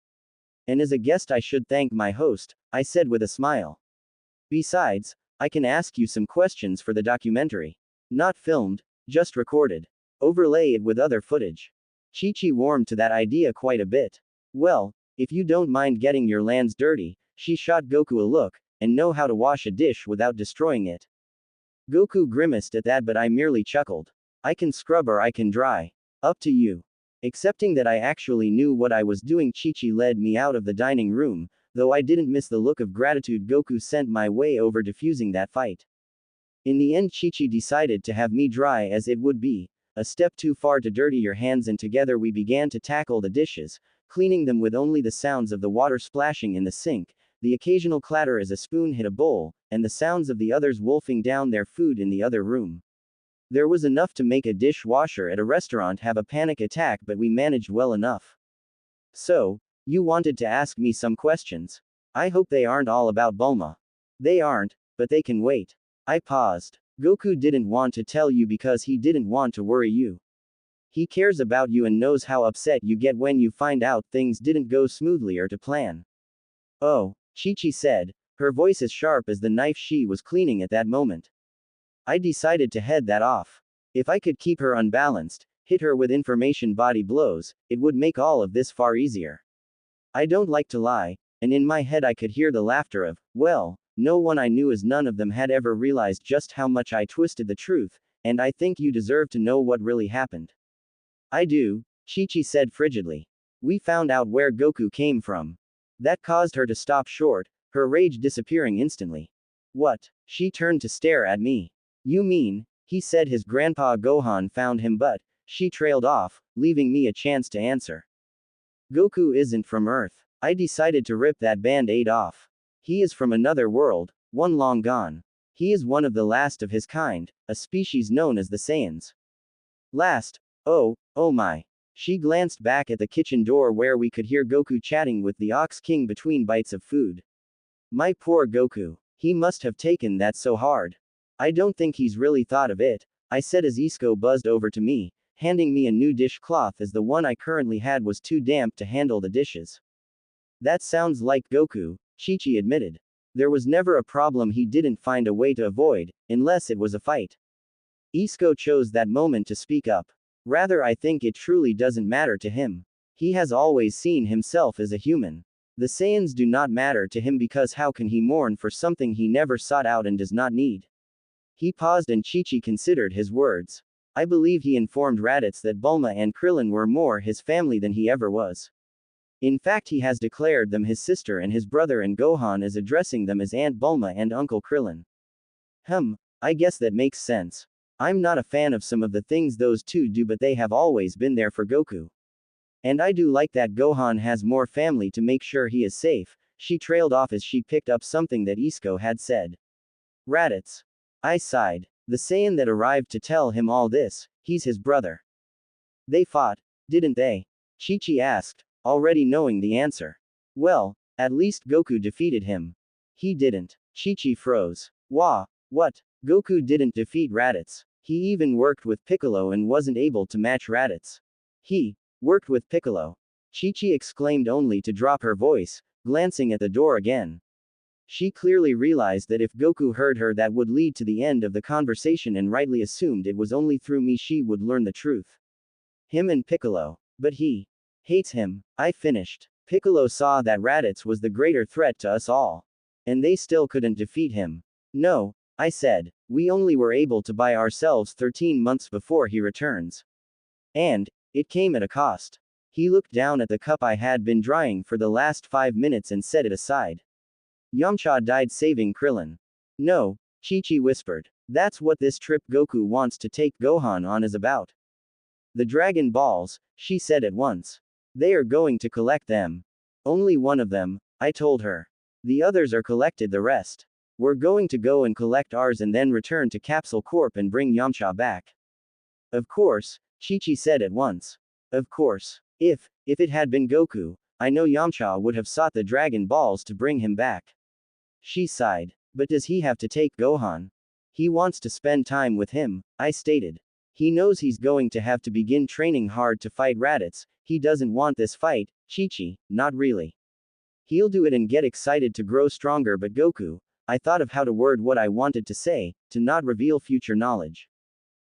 A: And as a guest I should thank my host, I said with a smile. Besides, I can ask you some questions for the documentary. Not filmed, just recorded. Overlay it with other footage. Chi-Chi warmed to that idea quite a bit. Well, if you don't mind getting your lands dirty, she shot Goku a look, and know how to wash a dish without destroying it. Goku grimaced at that but I merely chuckled. I can scrub or I can dry. Up to you. Accepting that I actually knew what I was doing Chi-Chi led me out of the dining room, though I didn't miss the look of gratitude Goku sent my way over diffusing that fight. In the end Chi-Chi decided to have me dry as it would be a step too far to dirty your hands and together we began to tackle the dishes, cleaning them with only the sounds of the water splashing in the sink, the occasional clatter as a spoon hit a bowl, and the sounds of the others wolfing down their food in the other room. There was enough to make a dishwasher at a restaurant have a panic attack but we managed well enough. So, you wanted to ask me some questions. I hope they aren't all about Bulma. They aren't, but they can wait. I paused. Goku didn't want to tell you because he didn't want to worry you. He cares about you and knows how upset you get when you find out things didn't go smoothly or to plan. Oh, Chi-Chi said, her voice as sharp as the knife she was cleaning at that moment. I decided to head that off. If I could keep her unbalanced, hit her with information body blows, it would make all of this far easier. I don't like to lie, and in my head I could hear the laughter of, well, no one I knew, as none of them had ever realized just how much I twisted the truth, and I think you deserve to know what really happened. I do, Chi-Chi said frigidly. We found out where Goku came from. That caused her to stop short, her rage disappearing instantly. What? She turned to stare at me. You mean, he said his grandpa Gohan found him, but she trailed off, leaving me a chance to answer. Goku isn't from Earth. I decided to rip that band-aid off. He is from another world, one long gone. He is one of the last of his kind, a species known as the Saiyans. Last? Oh my. She glanced back at the kitchen door where we could hear Goku chatting with the Ox King between bites of food. My poor Goku. He must have taken that so hard. I don't think he's really thought of it, I said as Isco buzzed over to me, handing me a new dishcloth as the one I currently had was too damp to handle the dishes. That sounds like Goku, Chi-Chi admitted. There was never a problem he didn't find a way to avoid, unless it was a fight. Isco chose that moment to speak up. Rather, I think it truly doesn't matter to him. He has always seen himself as a human. The Saiyans do not matter to him because how can he mourn for something he never sought out and does not need? He paused and Chi-Chi considered his words. I believe he informed Raditz that Bulma and Krillin were more his family than he ever was. In fact, he has declared them his sister and his brother, and Gohan is addressing them as Aunt Bulma and Uncle Krillin. I guess that makes sense. I'm not a fan of some of the things those two do, but they have always been there for Goku. And I do like that Gohan has more family to make sure he is safe. She trailed off as she picked up something that Isco had said. Raditz. I sighed. The Saiyan that arrived to tell him all this, he's his brother. They fought, didn't they? Chi-Chi asked, already knowing the answer. Well, at least Goku defeated him. He didn't. Chi-Chi froze. What? Goku didn't defeat Raditz. He even worked with Piccolo and wasn't able to match Raditz. He worked with Piccolo. Chi-Chi exclaimed only to drop her voice, glancing at the door again. She clearly realized that if Goku heard her, that would lead to the end of the conversation, and rightly assumed it was only through me she would learn the truth. Him and Piccolo. But he hates him. I finished. Piccolo saw that Raditz was the greater threat to us all. And they still couldn't defeat him. No, I said. We only were able to buy ourselves 13 months before he returns. And it came at a cost. He looked down at the cup I had been drying for the last 5 minutes and set it aside. Yamcha died saving Krillin. No, Chi-Chi whispered. That's what this trip Goku wants to take Gohan on is about. The Dragon Balls, she said at once. They are going to collect them. Only one of them, I told her. The others are collected, the rest. We're going to go and collect ours and then return to Capsule Corp and bring Yamcha back. Of course, Chi-Chi said at once. Of course. If it had been Goku, I know Yamcha would have sought the Dragon Balls to bring him back. She sighed. But does he have to take Gohan? He wants to spend time with him, I stated. He knows he's going to have to begin training hard to fight Raditz. He doesn't want this fight, Chi-Chi, not really. He'll do it and get excited to grow stronger, but Goku, I thought of how to word what I wanted to say, to not reveal future knowledge.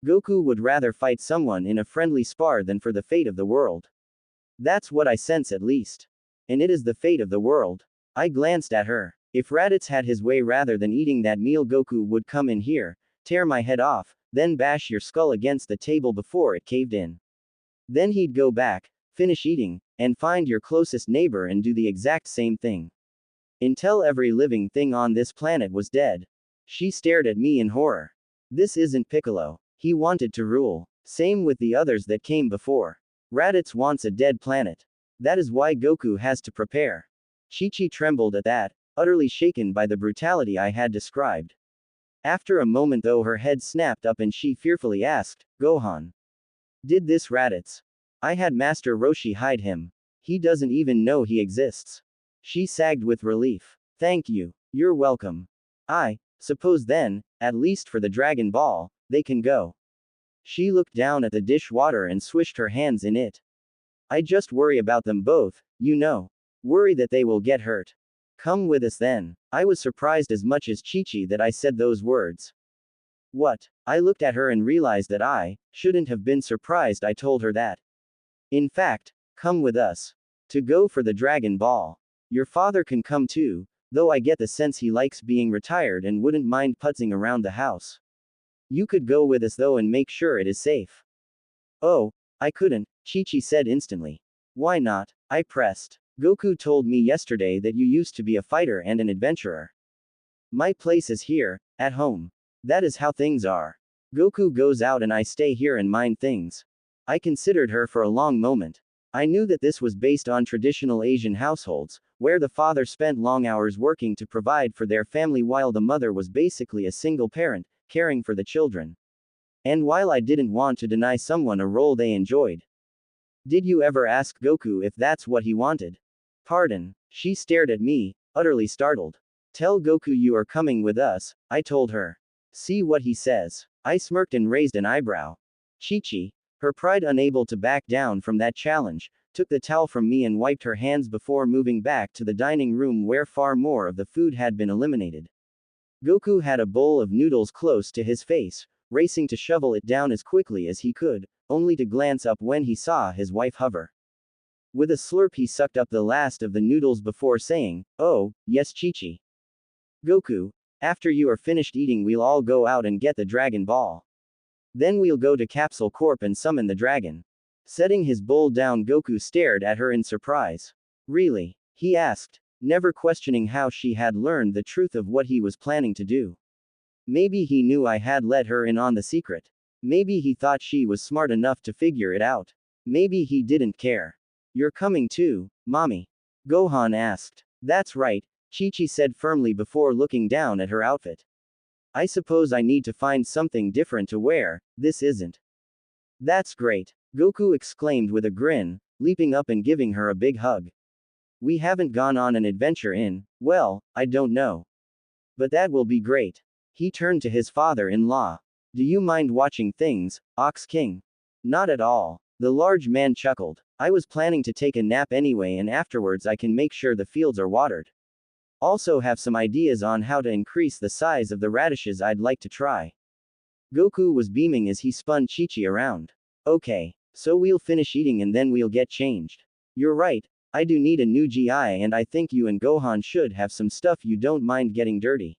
A: Goku would rather fight someone in a friendly spar than for the fate of the world. That's what I sense, at least. And it is the fate of the world. I glanced at her. If Raditz had his way, rather than eating that meal, Goku would come in here, tear my head off, then bash your skull against the table before it caved in. Then he'd go back, finish eating, and find your closest neighbor and do the exact same thing. Until every living thing on this planet was dead. She stared at me in horror. This isn't Piccolo. He wanted to rule. Same with the others that came before. Raditz wants a dead planet. That is why Goku has to prepare. Chi-Chi trembled at that, utterly shaken by the brutality I had described. After a moment though, her head snapped up and she fearfully asked, Gohan. Did this Raditz? I had Master Roshi hide him. He doesn't even know he exists. She sagged with relief. Thank you. You're welcome. I suppose then, at least for the Dragon Ball, they can go. She looked down at the dishwater and swished her hands in it. I just worry about them both, you know. Worry that they will get hurt. Come with us then. I was surprised as much as Chi-Chi that I said those words. What? I looked at her and realized that I shouldn't have been surprised I told her that. In fact, come with us. To go for the Dragon Ball. Your father can come too, though I get the sense he likes being retired and wouldn't mind putzing around the house. You could go with us though and make sure it is safe. Oh, I couldn't, Chi-Chi said instantly. Why not? I pressed. Goku told me yesterday that you used to be a fighter and an adventurer. My place is here, at home. That is how things are. Goku goes out and I stay here and mind things. I considered her for a long moment. I knew that this was based on traditional Asian households, where the father spent long hours working to provide for their family while the mother was basically a single parent, caring for the children. And while I didn't want to deny someone a role they enjoyed. Did you ever ask Goku if that's what he wanted? Pardon. She stared at me, utterly startled. Tell Goku you are coming with us, I told her. See what he says. I smirked and raised an eyebrow. Chi-Chi, her pride unable to back down from that challenge, took the towel from me and wiped her hands before moving back to the dining room where far more of the food had been eliminated. Goku had a bowl of noodles close to his face, racing to shovel it down as quickly as he could, only to glance up when he saw his wife hover. With a slurp he sucked up the last of the noodles before saying, "Oh, yes Chi-Chi. Goku, after you are finished eating we'll all go out and get the Dragon Ball. Then we'll go to Capsule Corp and summon the dragon." Setting his bowl down, Goku stared at her in surprise. Really? He asked, never questioning how she had learned the truth of what he was planning to do. Maybe he knew I had let her in on the secret. Maybe he thought she was smart enough to figure it out. Maybe he didn't care. You're coming too, Mommy? Gohan asked. That's right, Chi-Chi said firmly before looking down at her outfit. I suppose I need to find something different to wear, this isn't. That's great, Goku exclaimed with a grin, leaping up and giving her a big hug. We haven't gone on an adventure in, well, I don't know. But that will be great. He turned to his father-in-law. Do you mind watching things, Ox King? Not at all. The large man chuckled. I was planning to take a nap anyway and afterwards I can make sure the fields are watered. Also have some ideas on how to increase the size of the radishes I'd like to try. Goku was beaming as he spun Chi-Chi around. Okay, so we'll finish eating and then we'll get changed. You're right, I do need a new GI and I think you and Gohan should have some stuff you don't mind getting dirty.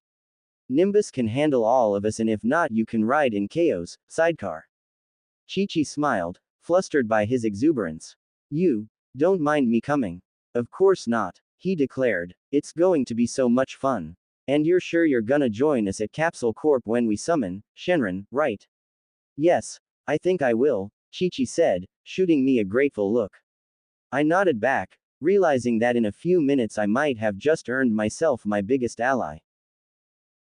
A: Nimbus can handle all of us and if not you can ride in KO's sidecar. Chi-Chi smiled, flustered by his exuberance. You don't mind me coming? Of course not, he declared. It's going to be so much fun. And you're sure you're gonna join us at Capsule Corp when we summon Shenron, right? Yes, I think I will, Chi-Chi said, shooting me a grateful look. I nodded back, realizing that in a few minutes I might have just earned myself my biggest ally.